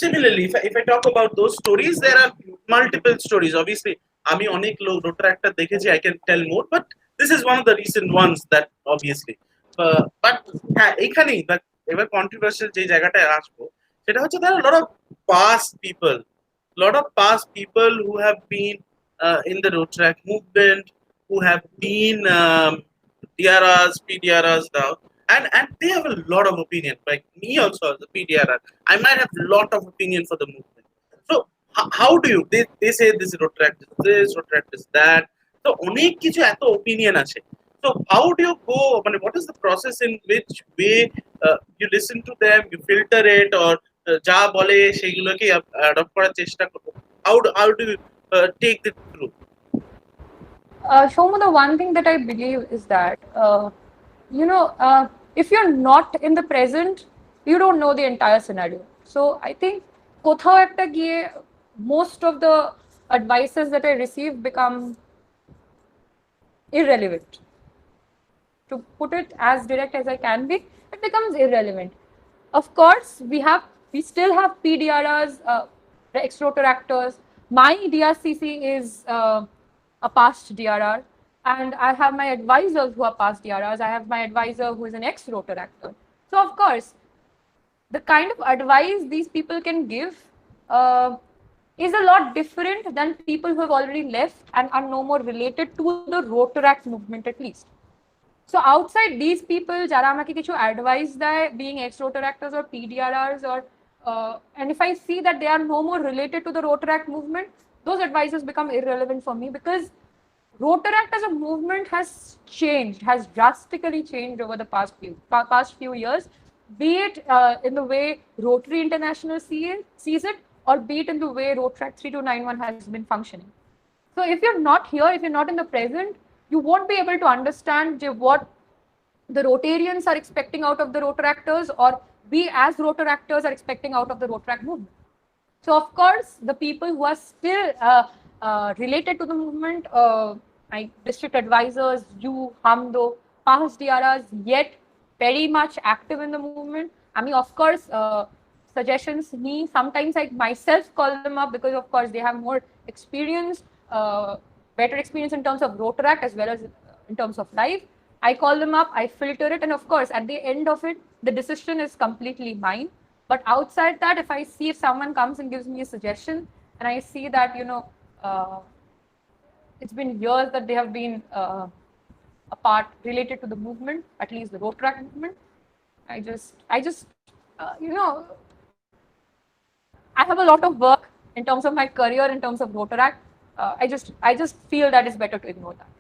Similarly, if I talk about those stories, there are multiple stories. Obviously, আমি অনেক লোক Rotaract দেখেছি, I can tell more, but this is one of the recent ones that obviously. But হ্যাঁ, এইখানেই এবার controversial যে জায়গাটায় আসবো, সেটা হচ্ছে there are a lot of past people who have been in the Rotaract movement, who have been DRRs, PDRRs now, and they have a lot of opinion. Like me also as a PDRR, I might have a lot of opinion for the movement. So how do you? They say this Rotaract is this, Rotaract is that. So অনেক কিছু এত opinion আছে. So how do you go? I mean, what is the process in which way you listen to them, you filter it, or যা বলে সেইগুলোকে adopt করার চেষ্টা করো? How do you take it through? Shoma, the one thing that I believe is that if you're not in the present, you don't know the entire scenario. So I think কোথাও একটা গিয়ে most of the advices that I receive become irrelevant. To put it as direct as I can be, it becomes irrelevant. Of course, we still have PDRRs, ex-Rotaractors. My DRCC is a past DRR, and I have my advisors who are past DRRs. I have my advisor who is an ex-Rotaractor. So of course, the kind of advice these people can give is a lot different than people who have already left and are no more related to the Rotaract movement at least. So outside these people, যারা আমাকে কিছু advice দেয়, being ex-Rotaractors or PDRRs, or and if I see that they are no more related to the Rotaract movement, those advices become irrelevant for me, because Rotaract as a movement has changed, has drastically changed over the past few years, be it in the way Rotary International sees it, or be it in the way Rotaract 3291 has been functioning. So if you're not here, if you're not in the present, you won't be able to understand what the Rotarians are expecting out of the Rotaractors, or we as Rotaractors are expecting out of the Rotaract movement. So of course, the people who are still related to the movement, like district advisors, you, Hamdo, past DRRs, yet very much active in the movement. I mean, of course, suggestions, me, sometimes I myself call them up, because of course they have more experience, better experience in terms of Rotaract as well as in terms of life. I call them up, I filter it, and of course, at the end of it, the decision is completely mine. But outside that, if I see if someone comes and gives me a suggestion, and I see that, it's been years that they have been a part related to the movement, at least the Rotaract movement, I just, I have a lot of work in terms of my career, in terms of Rotaract. I just feel that it's better to ignore that.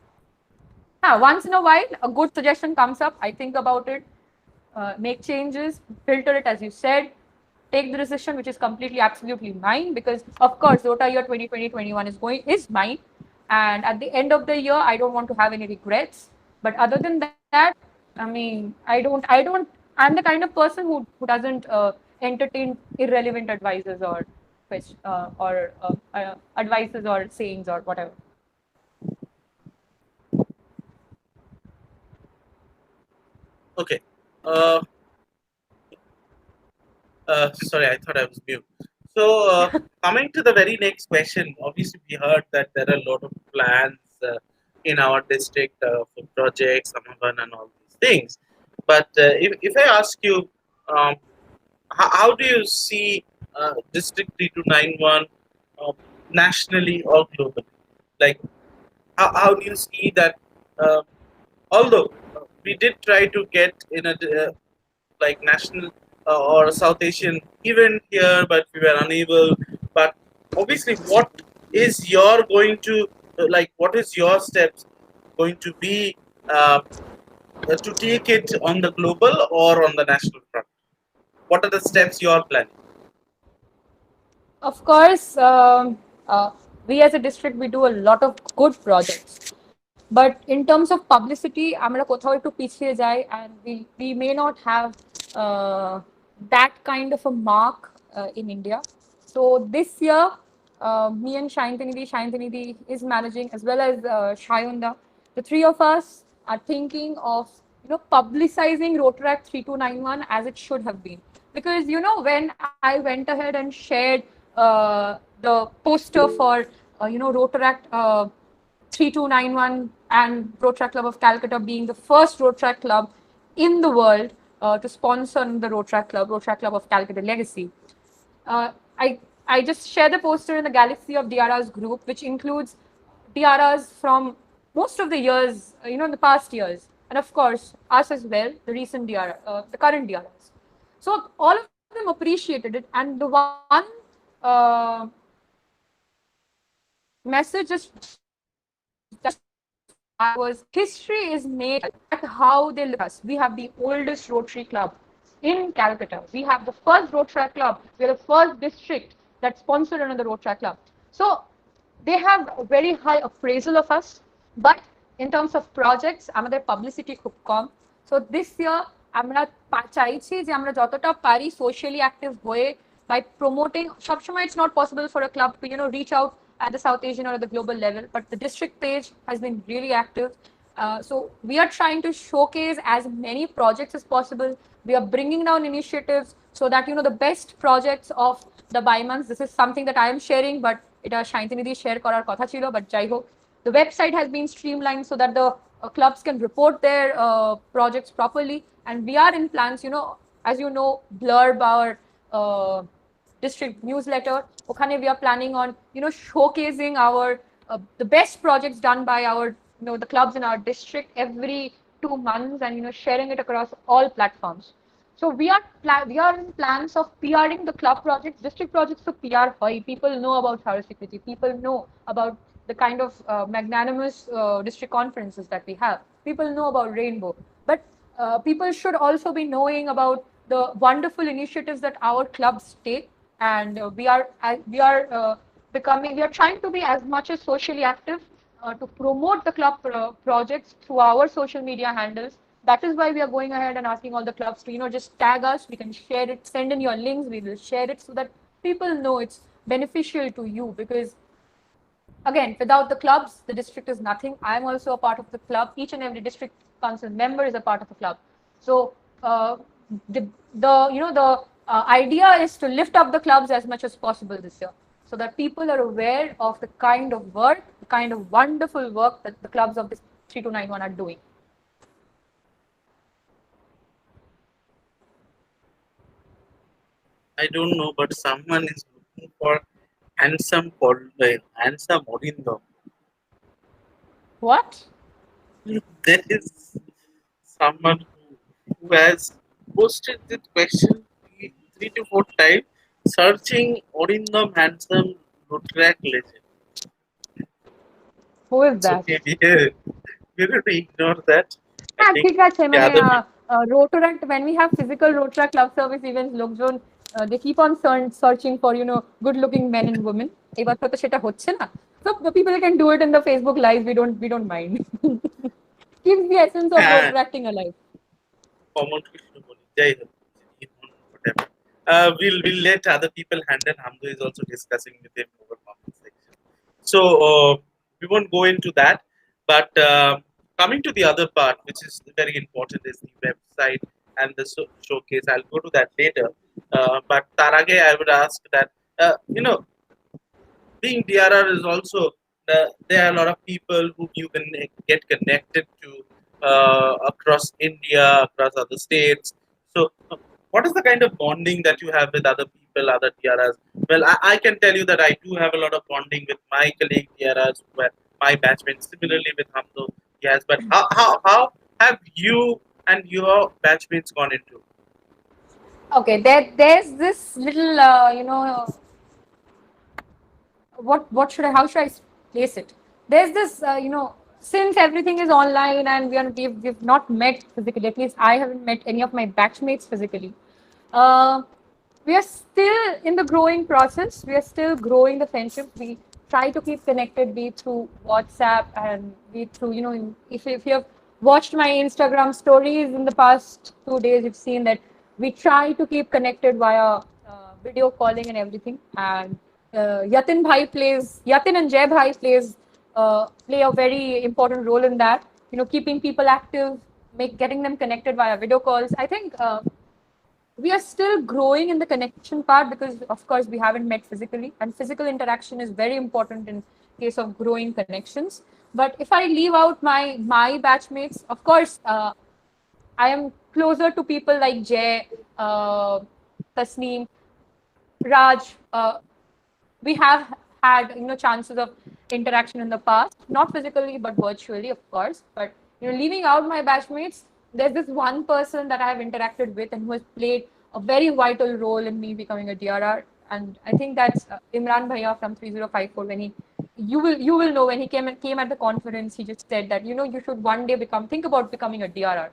Once in a while, a good suggestion comes up. I think about it, make changes, filter it, as you said, take the decision, which is completely, absolutely mine. Because of course, Rota year 2020-21 is mine, and at the end of the year, I don't want to have any regrets. But other than that, I mean, I'm the kind of person who doesn't entertain irrelevant advices or advices or sayings or whatever. Okay. Sorry, I thought I was mute. So, coming to the very next question, obviously we heard that there are a lot of plans in our district for projects, Samavan, and all these things. But if I ask you, how do you see District 3291 nationally or globally? Like, how do you see that? Although we did try to get in a like national or South Asian event here, but we were unable. But obviously, what is your going to what is your steps going to be to take it on the global or on the national front? What are the steps you are planning? Of course, we as a district, we do a lot of good projects. But in terms of publicity, আমরা কোথাও একটু পিছিয়ে যাই, and we may not have that kind of a mark in India. So this year, me and Shayantinidhi is managing, as well as Shayunda. The three of us are thinking of publicizing Rotaract 3291 as it should have been. Because when I went ahead and shared the poster for Rotaract 3291 and Rotaract Club of Calcutta being the first Rotaract club in the world to sponsor the Rotaract Club of Calcutta Legacy. I just share the poster in the Galaxy of DRRs group, which includes DRRs from most of the years, in the past years, and of course us as well, the recent DRR, the current DRRs. So all of them appreciated it, and the one message is was history is made at how they look at us. We have the oldest Rotary Club in Calcutta. We have the first Rotary Club. We're the first district that sponsored another Rotary Club. So they have a very high appraisal of us. But in terms of projects, আমাদের publicity খুব কম. So this year, আমরা চাইছি যে আমরা যতটা পারি socially active হয়ে by promoting. সবসময় it's not possible for a club to reach out at the South Asian or at the global level, but the district page has been really active. So we are trying to showcase as many projects as possible. We are bringing down initiatives so that the best projects of the Baimans. This is something that I am sharing, but এটা Shayantinidhi share করার কথা ছিল, but যাই হোক, the website has been streamlined so that the clubs can report their projects properly, and we are in plans, as you know, Blurb, our district newsletter. ওখানে we are planning on showcasing our the best projects done by our the clubs in our district every 2 months, and sharing it across all platforms. So we are in plans of PRing the club projects, district projects. So PR hoy, people know about cybersecurity, people know about the kind of magnanimous district conferences that we have. People know about Rainbow, but people should also be knowing about the wonderful initiatives that our clubs take. And we are trying to be as much as socially active to promote the club projects through our social media handles. That is why we are going ahead and asking all the clubs to just tag us. We can share it, send in your links, we will share it so that people know it's beneficial to you. Because again, without the clubs, the district is nothing. I am also a part of the club. Each and every district council member is a part of the club. So the idea is to lift up the clubs as much as possible this year, so that people are aware of the kind of work, the kind of wonderful work that the clubs of this 3291 are doing. I don't know, but someone is looking for handsome Odindam. What? There is someone who has posted this question three to four times, searching Odindam handsome Rotaract legend. Who is So that? maybe we're going to ignore that. I হ্যাঁ think ঠিক আছে, the মানে other people, Rotaract, when we have physical Rotaract club service events, লোকজন they keep on searching for good looking men and women. এবার তো সেটা হচ্ছে না. So the people can do it in the Facebook live. We don't mind. Keeps the essence of হ্যাঁ, Rotaracting alive. common কিছু বলি, যাই হোক, whatever. We'll let other people handle. Hamdu is also discussing with him over comment section. So we won't go into that. But coming to the other part, which is very important, is the website and the showcase. I'll go to that later. But Tarage, I would ask that being DRR is also there are a lot of people who you can get connected to across India, across other states. So, what is the kind of bonding that you have with other people, other DRRs? Well, I can tell you that I do have a lot of bonding with my colleague DRRs, who are my batchmates. Similarly with Hamdo, yes. But how have you and your batchmates gone into? Okay, there's this little what should I how should I place it? There's this since everything is online and we've not met physically. At least I haven't met any of my batchmates physically. We are still in the growing process. We are still growing the friendship. We try to keep connected, be through WhatsApp and be through if you have watched my Instagram stories in the past 2 days, you've seen that we try to keep connected via video calling and everything. And Yatin and Jay Bhai play a very important role in that. Keeping people active, getting them connected via video calls. I think we are still growing in the connection part because, of course, we haven't met physically, and physical interaction is very important in case of growing connections. But if I leave out my batchmates, of course, I am closer to people like Jay, Tasneem, Raj. We have had chances of interaction in the past, not physically but virtually, of course. But leaving out my batchmates, there's this one person that I have interacted with and who has played a very vital role in me becoming a DRR, and I think that's Imran Bhaiya from 3054. When you will know, when he came at the conference, he just said that you should one day think about becoming a DRR,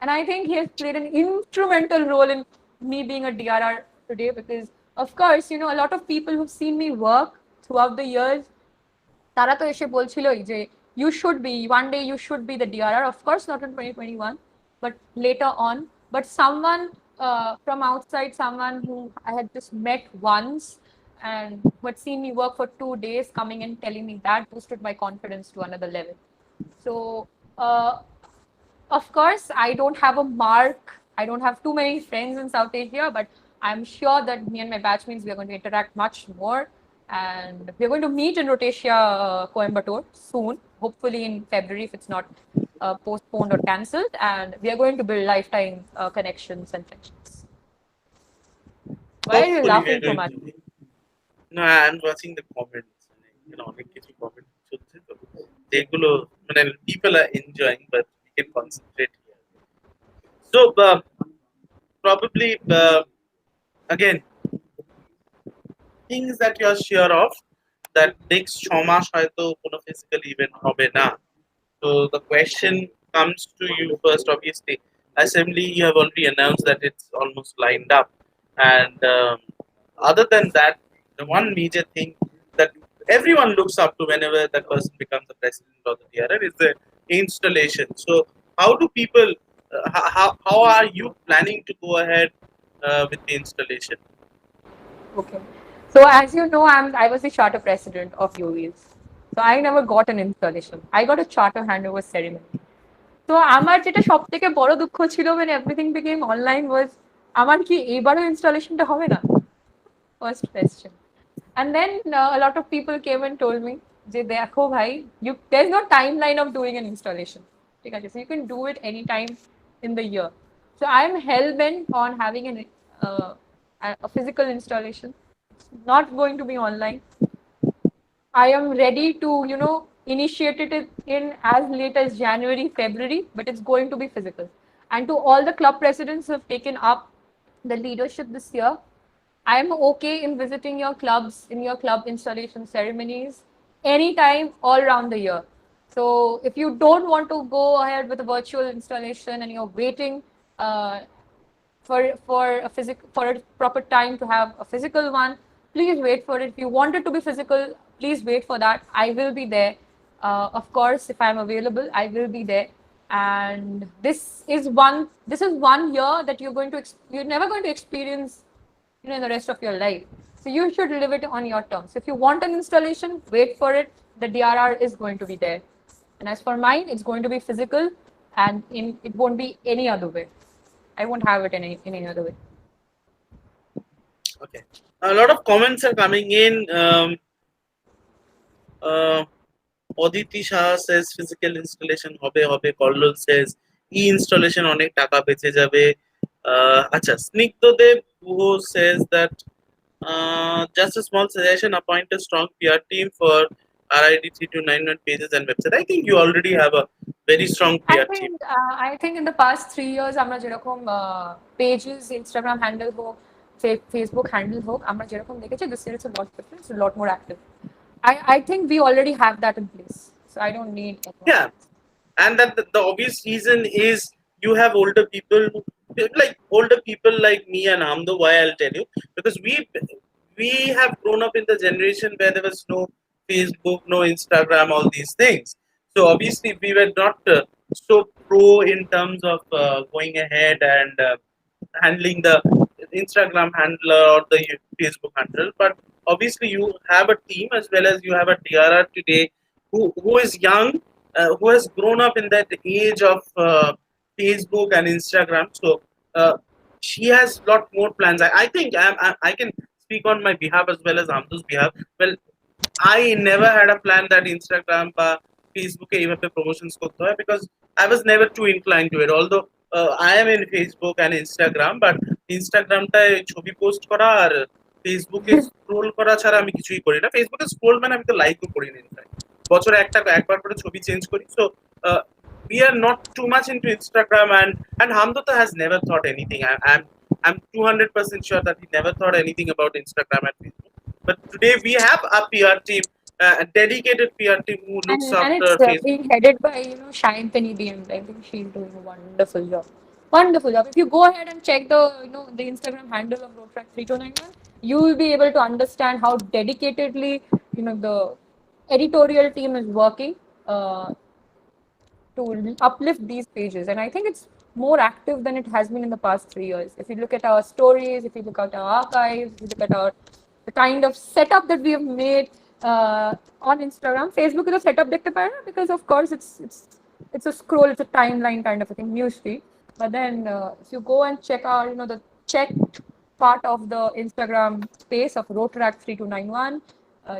and I think he has played an instrumental role in me being a DRR today because, of course, a lot of people who've seen me work throughout the years, তারা তো এসে বলছিলই যে you should be one day, you should be the DRR. Of course, not in 2021, but later on. But someone from outside, someone who I had just met once and who had seen me work for 2 days, coming and telling me that boosted my confidence to another level. So, of course, I don't have a mark. I don't have too many friends in South Asia, but I'm sure that me and my batchmates, we are going to interact much more. And we're going to meet in Rhodesia, Coimbatore soon, hopefully in February if it's not postponed or cancelled. And we are going to build lifetime connections and friendships. Why are you Hopefully, we are laughing so going much? to be. No, I'm watching the comments. অনেক কিছু comment চলছে তো যেগুলো মানে people are enjoying, but we can concentrate here. So, probably again, things that you are sure of that next 6 মাস হয়তো কোনো physical event হবে না. So the question comes to you first, obviously. Assembly, you have already announced that it's almost lined up. And other than that, the one major thing that everyone looks up to whenever that person becomes the president or the DRR is the installation. So, how do people, how are you planning to go ahead with the installation? Okay. So as you know, I was the charter president of UVs. So I never got an installation. I got a charter handover ceremony. তো আমার যেটা সব থেকে বড় দুঃখ ছিল when everything became online was আমার কি এবারও ইনস্টলেশনটা হবে না first question. And then a lot of people came and told me যে দেখো ভাই there's no timeline of doing an installation ঠিক আছে, so you can do it anytime in the year. So I'm hell bent on having uh, a physical installation. It's not going to be online. I am ready to, initiate it in as late as January, February, but it's going to be physical. And to all the club presidents who have taken up the leadership this year, I am okay in visiting your clubs in your club installation ceremonies anytime, all around the year. So if you don't want to go ahead with a virtual installation and you're waiting for a proper time to have a physical one, please wait for it. If you want it to be physical, please wait for that. I will be there. Of course, if I'm available, I will be there. And this is one year that you're never going to experience, in the rest of your life. So you should live it on your terms. If you want an installation, wait for it. The DRR is going to be there. And as for mine, it's going to be physical, and it won't be any other way. I won't have it in any other way. Okay. A lot of comments are coming in. Aditi Shah says physical installation hobe. Kollol says e-installation অনেক টাকা বেঁচে যাবে. আচ্ছা, Snigdhodev who says that just a small suggestion: appoint a strong PR team for RID 3291 pages and website. I think you already have a very strong PR team. I think in the past 3 years আমরা যেরকম pages, Instagram handle হোক, Facebook handle হোক, আমরা যেরকম দেখেছি, this year it's a lot different, it's a lot more active. I think we already have that in place, so I don't need anyone. Yeah, and that the obvious reason is you have older people like me and Hamdo. Why I'll tell you, because we have grown up in the generation where there was no Facebook, no Instagram, all these things. So obviously we were not so pro in terms of going ahead and handling the Instagram handler or the Facebook handle. But obviously you have a team as well as you have a DRR today who is young, who has grown up in that age of Facebook and Instagram. So she has a lot more plans. I think I can speak on my behalf as well as Amdu's behalf. Well, I never had a plan that Instagram বা Facebook এইভাবে promotions করতে হয়, because I was never too inclined to it. Although I am in Facebook and Instagram, but ইনস্টাগ্রামটায় ছবি post করা আর ফেসবুকে scroll করা ছাড়া আমি কিছুই করি না। ফেসবুকে স্ক্রোল মানে আমি তো লাইকও করি না, বছরে একবার করে ছবি চেঞ্জ করি। So we are not too much into Instagram, and Hamdota has never thought anything. I'm 200% sure that he never thought anything about Instagram and Facebook. But today we have a PR team, a dedicated PR team who looks And after it's Facebook. being headed by Shine Penny BM. I think she's doing a wonderful job. Wonderful job. If you go ahead and check the Instagram handle of Roadtrack 3291, you will be able to understand how dedicatedly the editorial team is working to uplift these pages. And I think it's more active than it has been in the past 3 years. If you look at our stories, if you look at our archives, if you look at the kind of setup that we have made on Instagram. Facebook is a setup dekte pare na, because of course it's a scroll, it's a timeline kind of a thing, newsfeed. But then if you go and check out the checked part of the Instagram space of Rotrack 3291,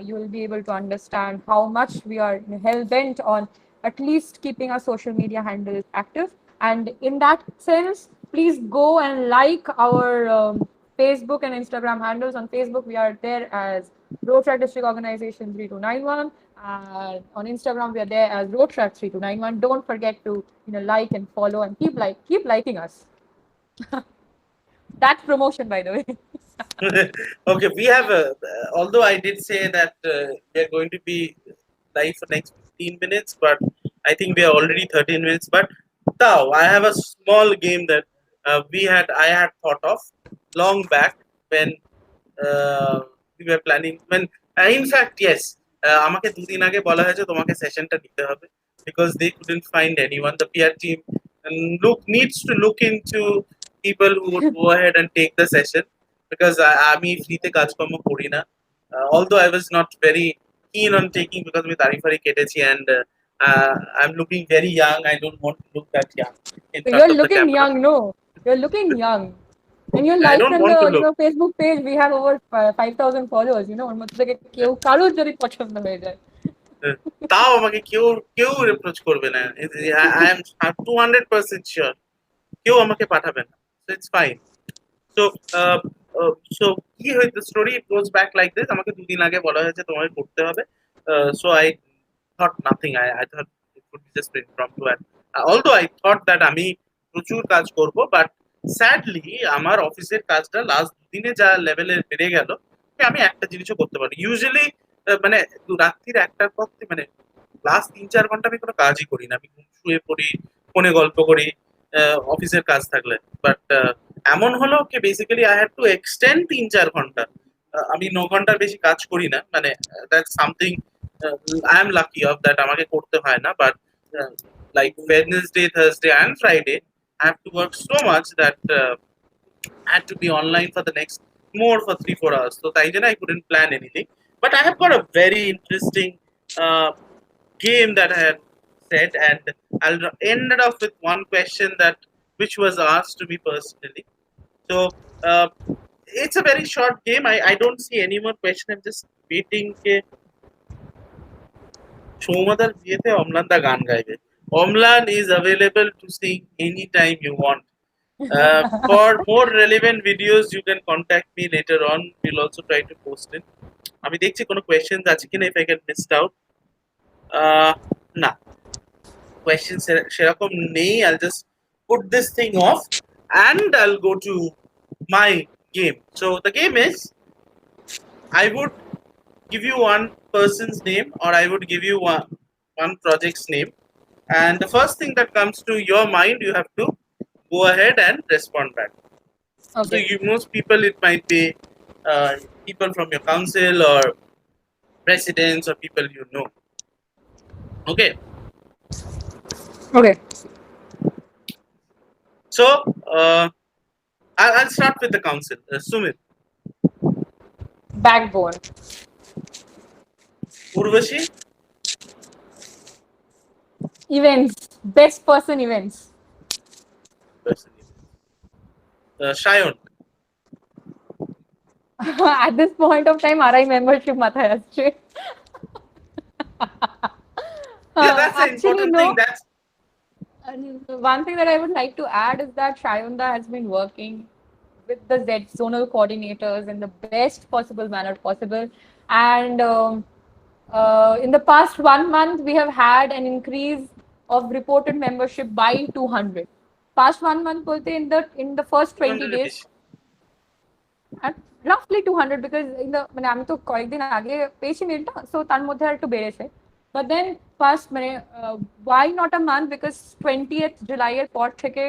you will be able to understand how much we are hell bent on at least keeping our social media handles active. And in that sense, please go and like our Facebook and Instagram handles. On Facebook, we are there as Road Track District Organization 3291. And on Instagram, we are there as Road Track 3291. Don't forget to like and follow and keep liking us. That's promotion, by the way. Okay, we have although I did say that we are going to be live for next 15 minutes, but I think we are already 13 minutes. But now I have a small game that I had thought of long back when we were planning. When in fact, yes, আমাকে দুদিন আগে বলা হয়েছে তোমাকে সেশনটা নিতে হবে because they couldn't find anyone. The PR team needs to look into people who would go ahead and take the session because আমি ফ্রিতে কাজকর্ম করি না. Although I was not very keen on taking because আমি দাড়ি ফাড়ি কেটেছি and I'm looking very young. I don't want to look that young in front You're of the looking camera. young, no. You're looking young. And your I likes don't on want to the look. Facebook page, we have over 5,000 followers. ওর মধ্যে থেকে কেউ কারোর যদি পছন্দ হয়ে যায়। তাও আমাকে কেউ কেউ রিপ্রোচ করবে না. I am 200% sure কেউ আমাকে পাঠাবে না. So it's fine. So so কি হয়েছে story goes back like this. আমাকে দুদিন আগে বলা হয়েছে তোমাকে করতে হবে. So I thought nothing. I thought it would be just impromptu. And although I thought that আমি প্রচুর কাজ করব, but sadly আমার অফিসের কাজটা লাস্ট দিনে যা লেভেলে বেড়ে গেল আমি একটা জিনিসও করতে পারি ইউজুয়ালি মানে রাত্রির একটার পর মানে লাস্ট 3-4 ঘন্টা আমি কোনো কাজই করি না আমি শুয়ে পড়ি ফোনে গল্প করি অফিসের কাজ থাকলে বাট এমন হলো কি basically I had to extend 3-4 ঘন্টা আমি 9 ঘন্টার বেশি কাজ করি না মানে that's something I am lucky of that আমাকে করতে হয় না but like Wednesday, Thursday, and Friday, I have to work so much that I had to be online for the next more for 3-4 hours. So I couldn't plan anything. But I have got a very interesting game that I had said, and I'll end it off with one question that which was asked to me personally. So it's a very short game. I don't see any more question. I'm just waiting. সৌমদার বিয়েতে অম্লানদা গান গাইবে Omlan is available to sing anytime you want. For more relevant videos, you can contact me later on. We'll also try to post it. আমি দেখছি কোনো questions আছে কিনা if I get missed out. না questions সেরকম নেই. I'll just put this thing off and I'll go to my game. So the game is I would give you one person's name or I would give you one project's name. And the first thing that comes to your mind, you have to go ahead and respond back. Okay. So most people, it might be people from your council or presidents or people you know. Okay. Okay. So I'll start with the council. Sumit. Backbone. Urvashi. Events. Best person events. Shayon. At this point of time, RI membership mathay asche. Yeah, that's the important thing. That's one thing that I would like to add is that Shayunda has been working with the Z zonal coordinators in the best possible manner possible. And in the past 1 month, we have had an increase of reported membership by 200. Past 1 month, bolte in the first 20 days, at roughly 200 because in the মানে আমি তো কয়েকদিন আগে পেয়েছি মেলটা so তার মধ্যে আর একটু বেড়েছে but then past মানে why not a month because 20th July এর পর থেকে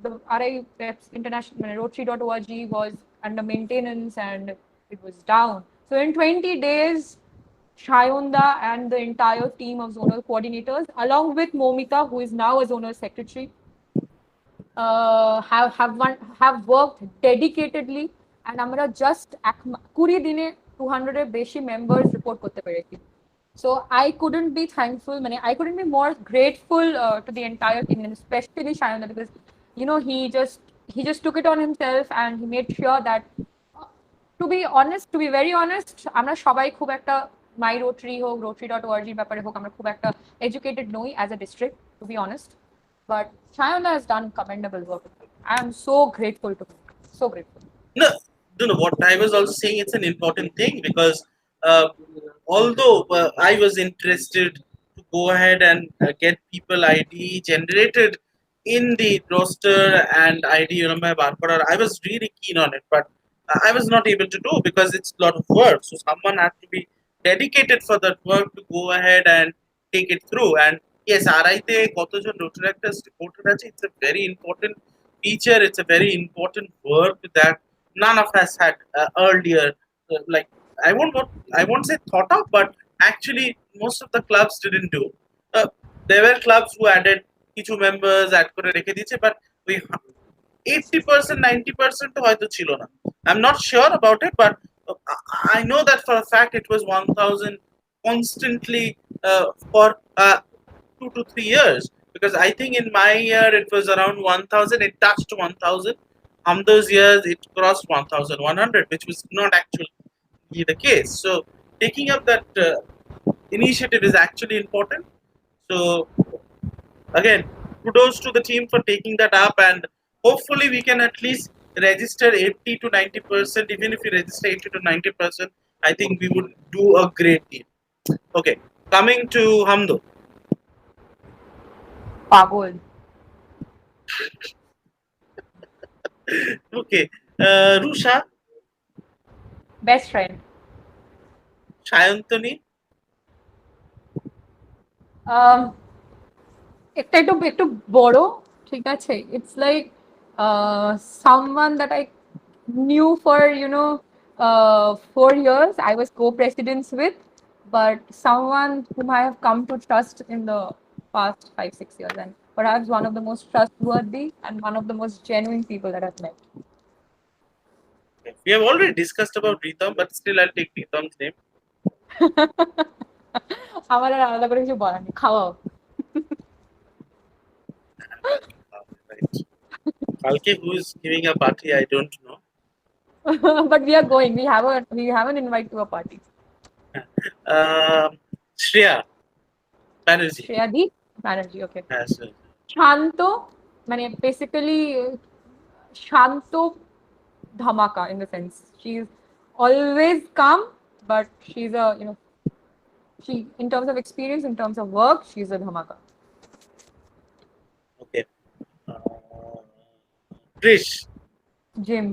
the RI Reps International Rotary.org was under maintenance and it was down. So in 20 days, Shayunda and the entire team of zonal coordinators, along with Momita, who is now a zonal secretary, have worked dedicatedly, and আমরা just 20 দিনে 200 এর বেশি members report করতে পেরেছি. So I couldn't be thankful. I couldn't be more grateful to the entire team, and especially Shayanda, because he just took it on himself and he made sure that, to be very honest, আমরা সবাই খুব একটা My Rotary হোক Rotary.org ব্যাপারে হোক আমরা খুব একটা educated নই as a district, to be honest. But Shayanda has done commendable work. I am so grateful to him. So grateful. No, no, no. What I was also saying, it's an important thing because although I was interested to go ahead and get people ID generated in the roster and ID by Barkora, I was really keen on it, but I was not able to do because it's a lot of work. So someone had to be dedicated for that work to go ahead and take it through. And yes, RIতে কতজন Rotaract reported আছে, it's a very important feature. It's a very important work that none of us had earlier. Like I won't say thought of, but actually most of the clubs didn't do. Uh, there were clubs who added কিছু members add করে রেখে দিয়েছে, but we 80% 90% তো হয়তো ছিল না. I'm not sure about it, but I know that for a fact it was 1000 constantly for 2 to 3 years, because I think in my year it was around 1000. It touched 1000. Those years it crossed 1100, which was not actually the case. So taking up that initiative is actually important. So again, kudos to the team for taking that up, and hopefully we can at least register 80 to 90%. Even if we register 80 to 90%, I think we would do a great deal. Okay, coming to Hamdo. Pagol. Okay, Rusha, Best friend. Shayantani, একটা একটু একটু বড়, ঠিক আছে, it's like someone that I knew for 4 years. I was co-presidents with, but someone whom I have come to trust in the past 5-6 years, and perhaps one of the most trustworthy and one of the most genuine people that I've met. we have already discussed about Ritham, but still I'll take Ritham's name. আমার আর আলাদা করে কিছু বলার নেই, খাওয়াও। Right. Kalke, who is giving a party, I don't know. But we are going. We have an invite to a party. Shreya Banerjee. Shreya Di Banerjee, okay. Yes, sir. Shanto, মানে basically Shanto dhamaka in the sense she's always calm, but she's a she, in terms of experience, in terms of work, she's a dhamaka. Okay. Trish. Jim.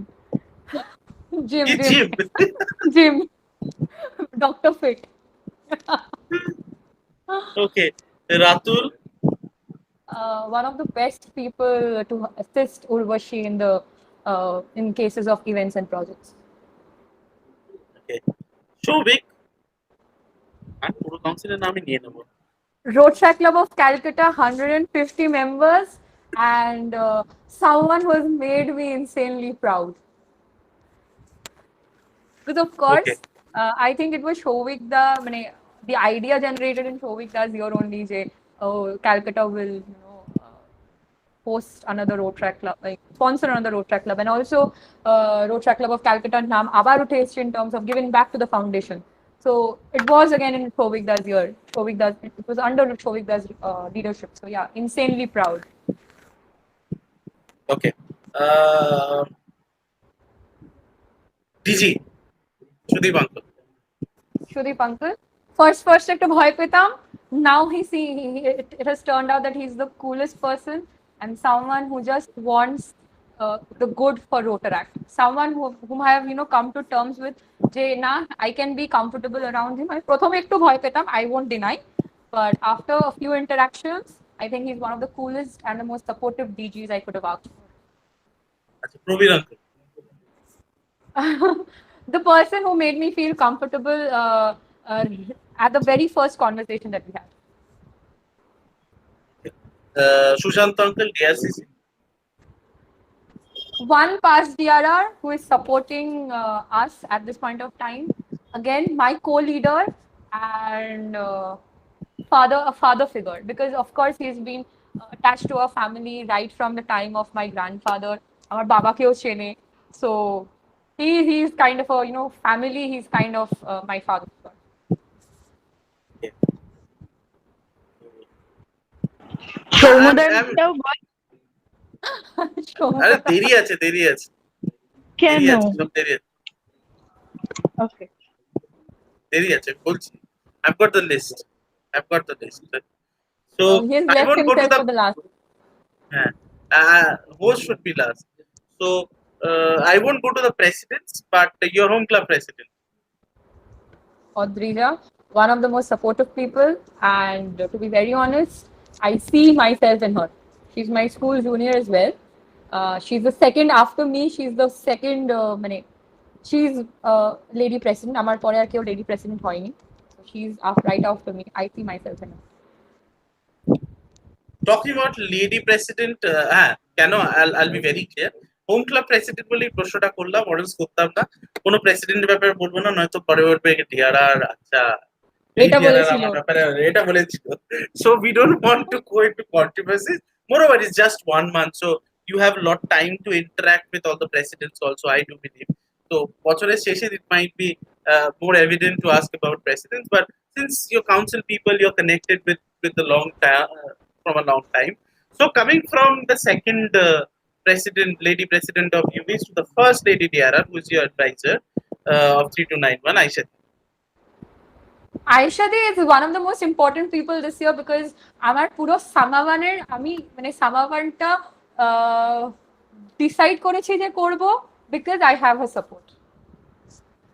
Jim. Jim. Dr. Fit. Okay. Ratul. One of the best people to assist Urvashi in the in cases of events and projects. Okay. Shobik. I'm পুরো কাউন্সিলের নামই নিয়ে নেব. Rotaract Club of Calcutta, 150 members, and someone who has made me insanely proud. Because of course, Okay. I think it was Shovik the idea generated in Shovik Das year only. Calcutta will host another Rotaract Club, like sponsor another Rotaract Club, and also Rotaract Club of Calcutta naam abar uthe in terms of giving back to the foundation. So it was again in Shovik Das year. It was under Shovik Das leadership. So yeah, insanely proud. Okay. DG. Sudeep uncle. Sudeep uncle. First একটু ভয় পেতাম. Now it has turned out that he's the coolest person and someone who just wants the good for Rotaract. Someone whom I have come to terms with. I can be comfortable around him. প্রথমে একটু ভয় পেতাম, I won't deny, but after a few interactions, I think he's one of the coolest and the most supportive DGs I could have asked for. আচ্ছা, Prabir uncle. The person who made me feel comfortable at the very first conversation that we had. Sushant uncle, DRCC. One past DRR who is supporting us at this point of time. Again, my co-leader and a father figure, because of course he's been attached to our family right from the time of my grandfather. Our baba keo chene. So he's kind of a family. He's kind of my father figure. আরে দেরি আছে. দেরি কেন? আছে, সব দেরি আছে, ওকে, দেরি আছে বলছি। I've got the list. I've got the list. So He has I left won't go to himself the for the last. host should be last. So I won't go to the presidents, but your home club president. Audrija, one of the most supportive people, and to be very honest, I see myself in her. She's my school junior as well. She's the second after me. She's the second. She's lady president. আমার পরে আর কেউ lady president হয়নি. So she's right after me. I see myself in her. Talking about lady president, কেন, I'll be very clear. Home club president বলেই প্রশ্নটা করলাম, orange করতাম না। কোনো প্রেসিডেন্টের ব্যাপারে বলবো না, নয়তো পরে বলবে ডিআরআর, আচ্ছা এটা DRR বলেছিল। আমার ব্যাপারে এটা বলেছিল। So we don't want to go into controversies. Moreover, it's just 1 month, so you have a lot time to interact with all the presidents also, I do believe. So বছরের শেষে it might be more evident to ask about presidents, but since you're council people, you're connected with the long time, from a long time. So coming from the second president, lady president of UBS, to the first lady DRR, who is your advisor of 3291, Aisha. Aisha Di is one of the most important people this year because আমার পুরো সামাওয়ানের আমি মানে সামাওয়ানটা decide করেছি যে করব because I have her support,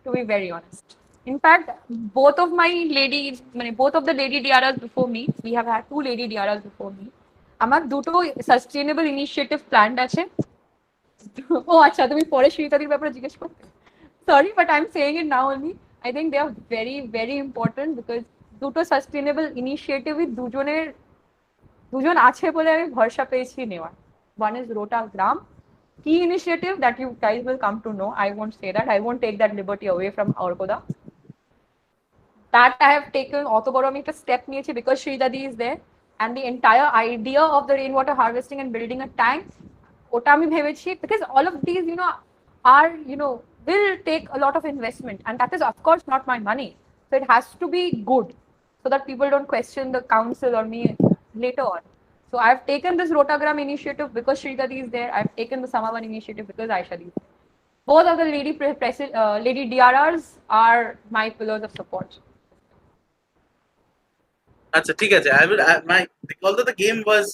to be very honest. In fact, both of the lady DRRs before me, we have had 2 lady DRRs before me. আমার দুটো sustainable initiative planned আছে। ও আচ্ছা, তুমি পরে শ্রীতাদির ব্যাপারে জিজ্ঞেস করতে। Sorry, but I'm saying it now only. I think they are very, very important because দুটো সাস্টেইনেবল ইনিশিয়েটিভ দুজন আছে বলে আমি ভরসা পেয়েছি নেওয়ার। One is Rota Gram, key initiative that you guys will come to know. I won't say that. I won't take that liberty away from Orkoda. That I have taken অত বড় আমি একটা স্টেপ নিয়েছি because Sridadi is there, and the entire idea of the rainwater harvesting and building a tank, ওটা আমি ভেবেছি because all of these are will take a lot of investment, and that is of course not my money, so it has to be good so that people don't question the council or me later on. So I've taken this Rotagram initiative because Sridadi is there. I've taken the Samavan initiative because Aisha is there. Both of the lady DRRs are my pillars of support. আচ্ছা ঠিক আছে, I will although the game was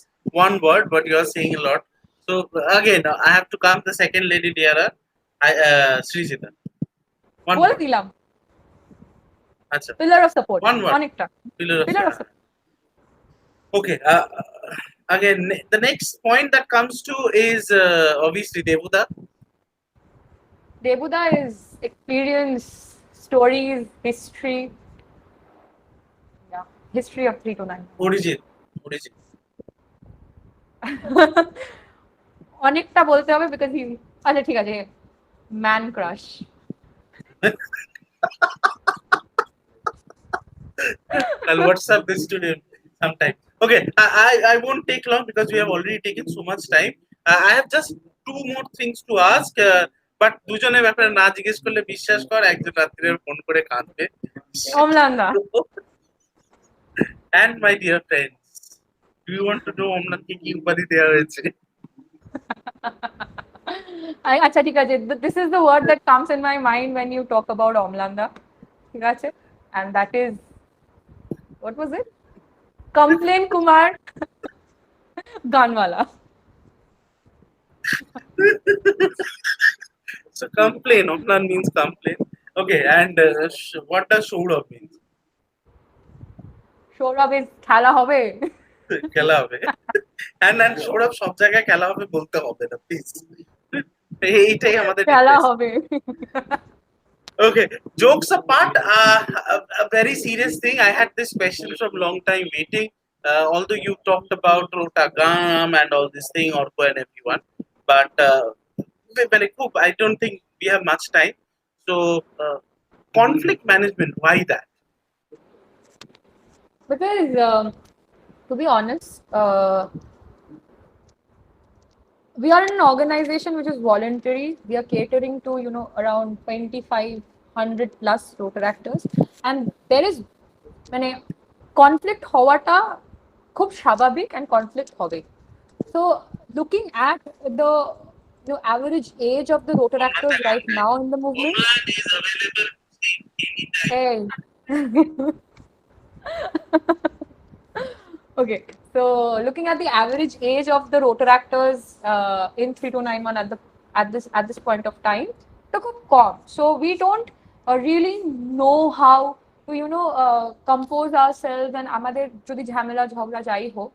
one word but you are saying a lot, so again I have to come the second lady DRR, Srijita. বলে দিলাম আচ্ছা, pillar of support one word, অনেকটা pillar of pillar of support. support. Okay, again the next point that comes to is obviously Devuda. Devuda is experience, stories, history. Yeah, history of 329. origin অনেকটা বলতে হবে because he আচ্ছা ঠিক আছে, man crush. I'll WhatsApp this to him sometime. Okay, I won't take long because we have already taken so much time. I have just 2 more things to ask, but দুজনের ব্যাপারে না জিজ্ঞেস করলে বিশ্বাস কর একজন রাত্রিরে ফোন করে কাঁদবে। অমলান্দা। And my dear friends, do you want to know অমলানকে কি উপাধি দেওয়া হয়েছে? আচ্ছা ঠিক আছে, this is the word that comes in my mind when you talk about Omlanda, ঠিক আছে, and that is, what was it? Complain Kumar Ganwala. So complain, Omlan means complain. Okay, and what does Shourav mean? Shourav is খেলা হবে। খেলা হবে, and Shourav সব জায়গায় খেলা হবে বলতে হবে না প্লিজ, এইটাই আমাদের খেলা হবে। Okay, jokes apart, a very serious thing. I had this question from long time waiting. Although you talked about Rotagam and all this thing, Orko and everyone, but I don't think we have much time. So, conflict management, why that? Because to be honest, we are in an organization which is voluntary. We are catering to around 2,500 plus Rotaractors, and there is মানে conflict হওয়াটা খুব স্বাভাবিক and conflict হবে. So looking at the average age of the Rotaractors right now in the movement. Homeland is available Hey. Okay, so looking at the average age of the Rotaractors in 3291 at this point of time, took a com. So we don't really know how to compose ourselves and আমাদের যদি ঝামেলা ঝগড়া যাই হোক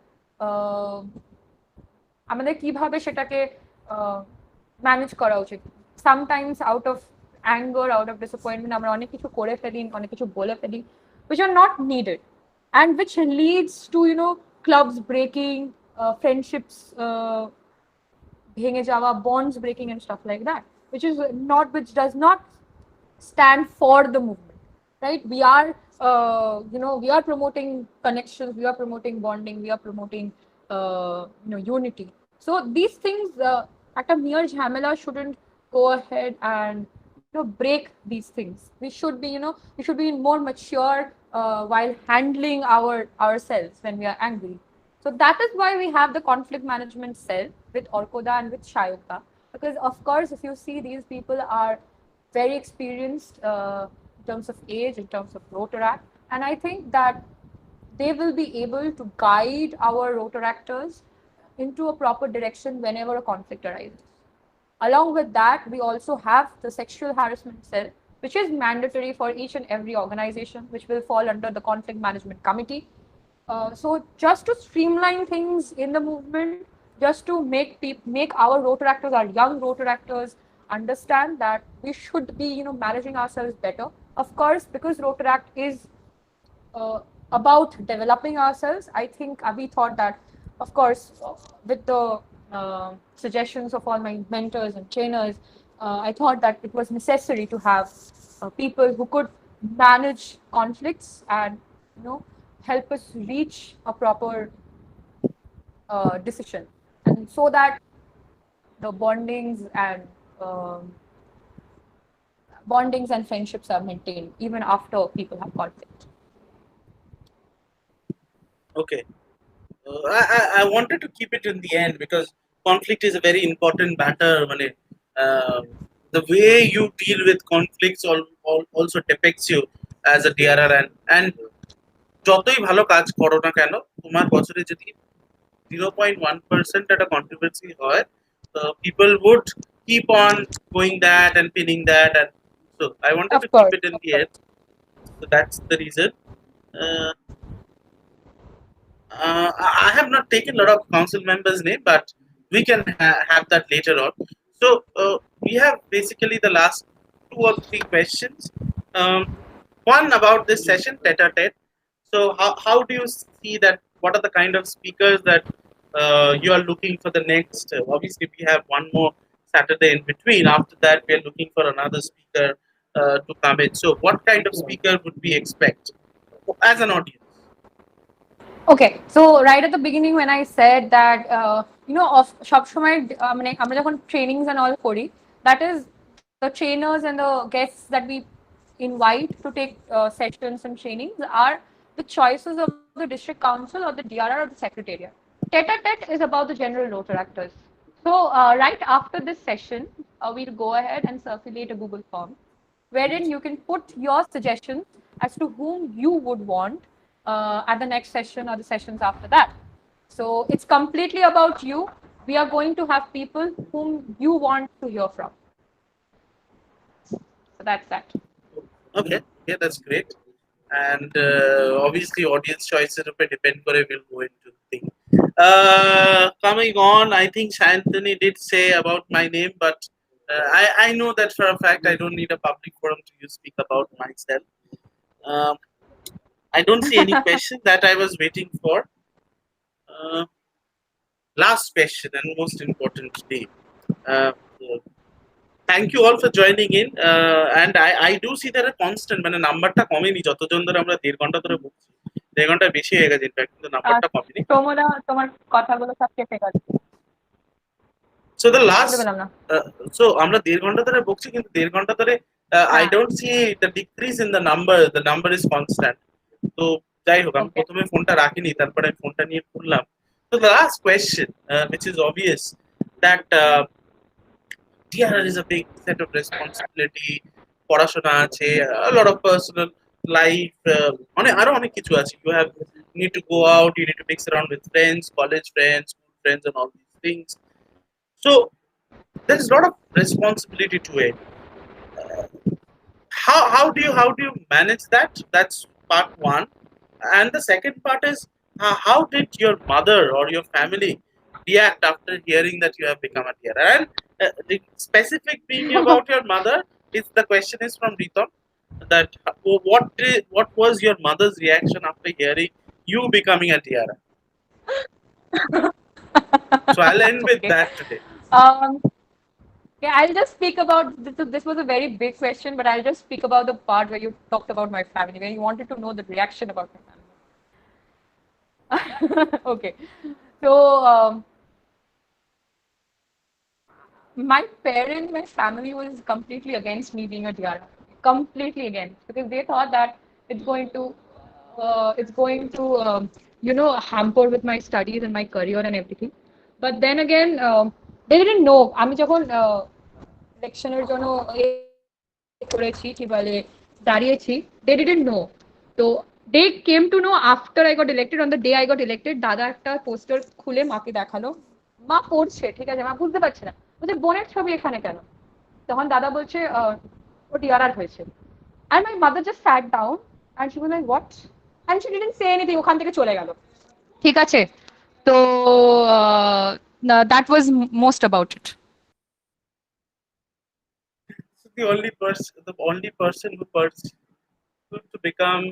আমাদের কিভাবে সেটাকে manage করা উচিত sometimes out of anger out of disappointment আমরা অনেক কিছু করে ফেলি অনেক কিছু বলে ফেলি which are not needed and which leads to clubs breaking friendships bhenge jawa bonds breaking and stuff like that which does not stand for the movement, right? We are we are promoting connections, we are promoting bonding, we are promoting unity. So these things at a mere jhamela shouldn't go ahead and break these things. We should be more mature while handling ourselves when we are angry. So that is why we have the conflict management cell with Orkoda and with Shayuka, because of course if you see, these people are very experienced in terms of age, in terms of Rotaract, and I think that they will be able to guide our Rotaractors into a proper direction whenever a conflict arises. Along with that, we also have the sexual harassment cell, which is mandatory for each and every organization, which will fall under the conflict management committee. So just to streamline things in the movement, just to make our Rotaractors, our young Rotaractors, understand that we should be managing ourselves better. Of course, because Rotaract is about developing ourselves, I think we thought that, of course, with the suggestions of all my mentors and trainers, I thought that it was necessary to have people who could manage conflicts and help us reach a proper decision, and so that the bondings and friendships are maintained even after people have conflict. Okay. I wanted to keep it in the end because conflict is a very important matter. The way you deal with conflicts also depicts you as a DRR, and যতই ভালো কাজ করো না কেন, তোমার বছরে যদি 0.1% একটা controversy হয়, people would keep on going that and pinning that, and so I wanted Of to course, keep it in of the course. end. So that's the reason. I have not taken a lot of council members' name, but we can have that later on. So we have basically the last 2 or 3 questions. One about this session, tete-a-tete. So how do you see that? What are the kind of speakers that you are looking for the next? Obviously, we have one more Saturday in between. After that, we are looking for another speaker to come in. So what kind of speaker would we expect as an audience? Okay, so right at the beginning when I said that of সব সময় মানে আমরা যখন trainings and all করি, that is the trainers and the guests that we invite to take sessions and trainings are the choices of the district council or the DRR or the secretariat. Tete-a-tete is about the general Rotaractors. So right after this session, we'll go ahead and circulate a Google form wherein you can put your suggestions as to whom you would want at the next session or the sessions after that. So it's completely about you. We are going to have people whom you want to hear from. So that's that. Okay, yeah, that's great. And obviously, audience choices depend will go into the thing. Coming on, I think Shantani did say about my name, but I know that for a fact I don't need a public forum to speak about myself. I don't see any question that I was waiting for. Last question and most importantly, thank you all for joining in. And I do see that a constant মানে নাম্বারটা কমেনি যতজন ধরে আমরা 1.5 ঘন্টা ধরে বলছি, 1.5 ঘন্টা বেশি হয়ে গেছে ইনফ্যাক্ট, কিন্তু নাম্বারটা কমেনি। তোমরা তোমার কথাগুলো সব কেটে গেছে। So the last so আমরা 1.5 ঘন্টা ধরে বলছি, কিন্তু 1.5 ঘন্টা ধরে I don't see the decrease in the number is constant. তো যাই হোক, আমি প্রথমে ফোনটা রাখিনি, তারপরে ফোনটা নিয়ে খুললাম। So the last question, which is obvious, that TRR is a big set of responsibility. পড়াশোনা আছে, a lot of personal life, আরো অনেক কিছু আছে. You need to go out, you need to mix around with friends, college friends, school friends, and all these things. So there is a lot of responsibility to it. How do you manage that? That's part one. And the second part is, how did your mother or your family react after hearing that you have become a TRR? And the specific being about your mother is the question is from Riton, that what was your mother's reaction after hearing you becoming a TRR? So I'll end with Okay. that today. Yeah, I'll just speak about this. This was a very big question, but I'll just speak about the part where you talked about my family, where you wanted to know the reaction about my family. Okay. So, my parents, my family was completely against me being a tiara. Completely against, because they thought that it's going to, hamper with my studies and my career and everything. But then again, they didn't know. আমি যখন ইলেকশনের জন্য করেছি কি বলে দাঁড়িয়েছি, they didn't know. তো they came to know after I got elected. On the day I got elected, দাদা একটা পোস্টার খুলে মাকে দেখালো, মা পড়ছে, ঠিক আছে, মা বুঝতে পারছে না, বলছে বোনের ছবি এখানে কেন? তখন দাদা বলছে ও ডিআরআর হয়েছে। And my mother just sat down and she was like, what? And she didn't say anything, ওখান থেকে চলে গেল, ঠিক আছে? তো that was most about it. So the only person who pursued to become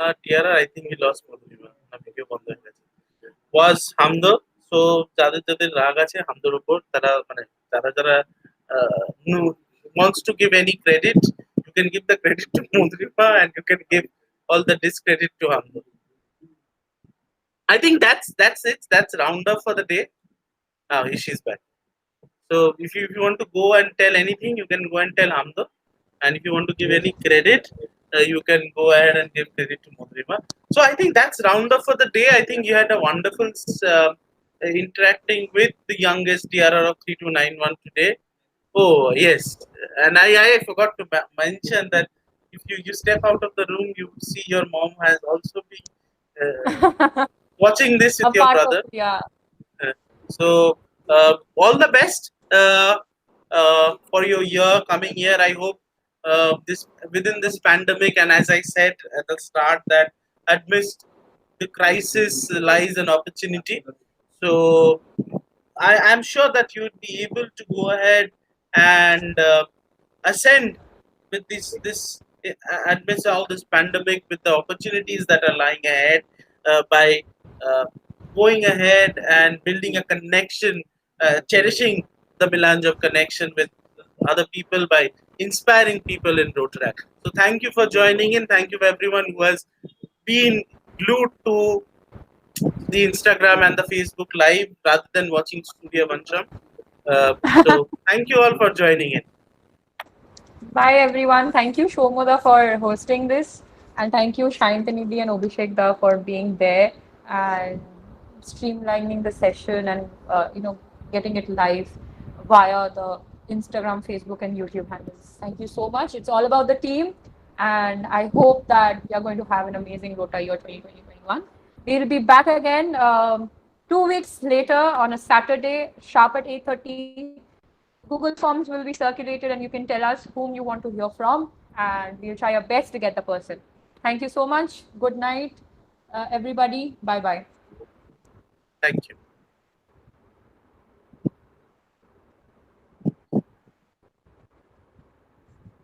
a TRR, I think he lost Madhurima. না video বন্ধ হয়ে গেছে. Was Hamdo. So যাদের যাদের রাগ আছে হামদোর উপর, তারা মানে যারা wants to give any credit, you can give the credit to Madhurima and you can give all the discredit to Hamdo. I think that's it. That's round up for the day. She's back. So if you want to go and tell anything, you can go and tell Hamdo. And if you want to give any credit, you can go ahead and give credit to Madhurima. So I think that's round up for the day. I think you had a wonderful interacting with the youngest TRR of 3291 today. Oh yes, and I forgot to mention that if you step out of the room, you see your mom has also been watching this A with your part brother. of, yeah. So all the best for your coming year. I hope this within this pandemic, and as I said at the start, that amidst the crisis lies an opportunity. So I am sure that you would be able to go ahead and ascend with this amidst all this pandemic, with the opportunities that are lying ahead, by uh, going ahead and building a connection, cherishing the melange of connection with other people by inspiring people in Rotaract. So thank you for joining in. Thank you for everyone who has been glued to the Instagram and the Facebook live rather than watching Studio Vancham. So thank you all for joining in. Bye everyone. Thank you Shomoda for hosting this, and thank you Shayantanidhi and Abhishek Da for being there and streamlining the session and getting it live via the Instagram, Facebook, and YouTube handles. Thank you so much. It's all about the team, and I hope that we are going to have an amazing Rota year 2020-21. We'll be back again 2 weeks later on a Saturday, sharp at 8:30. Google Forms will be circulated, and you can tell us whom you want to hear from, and we'll try our best to get the person. Thank you so much. Good night, everybody. Bye bye. Thank you.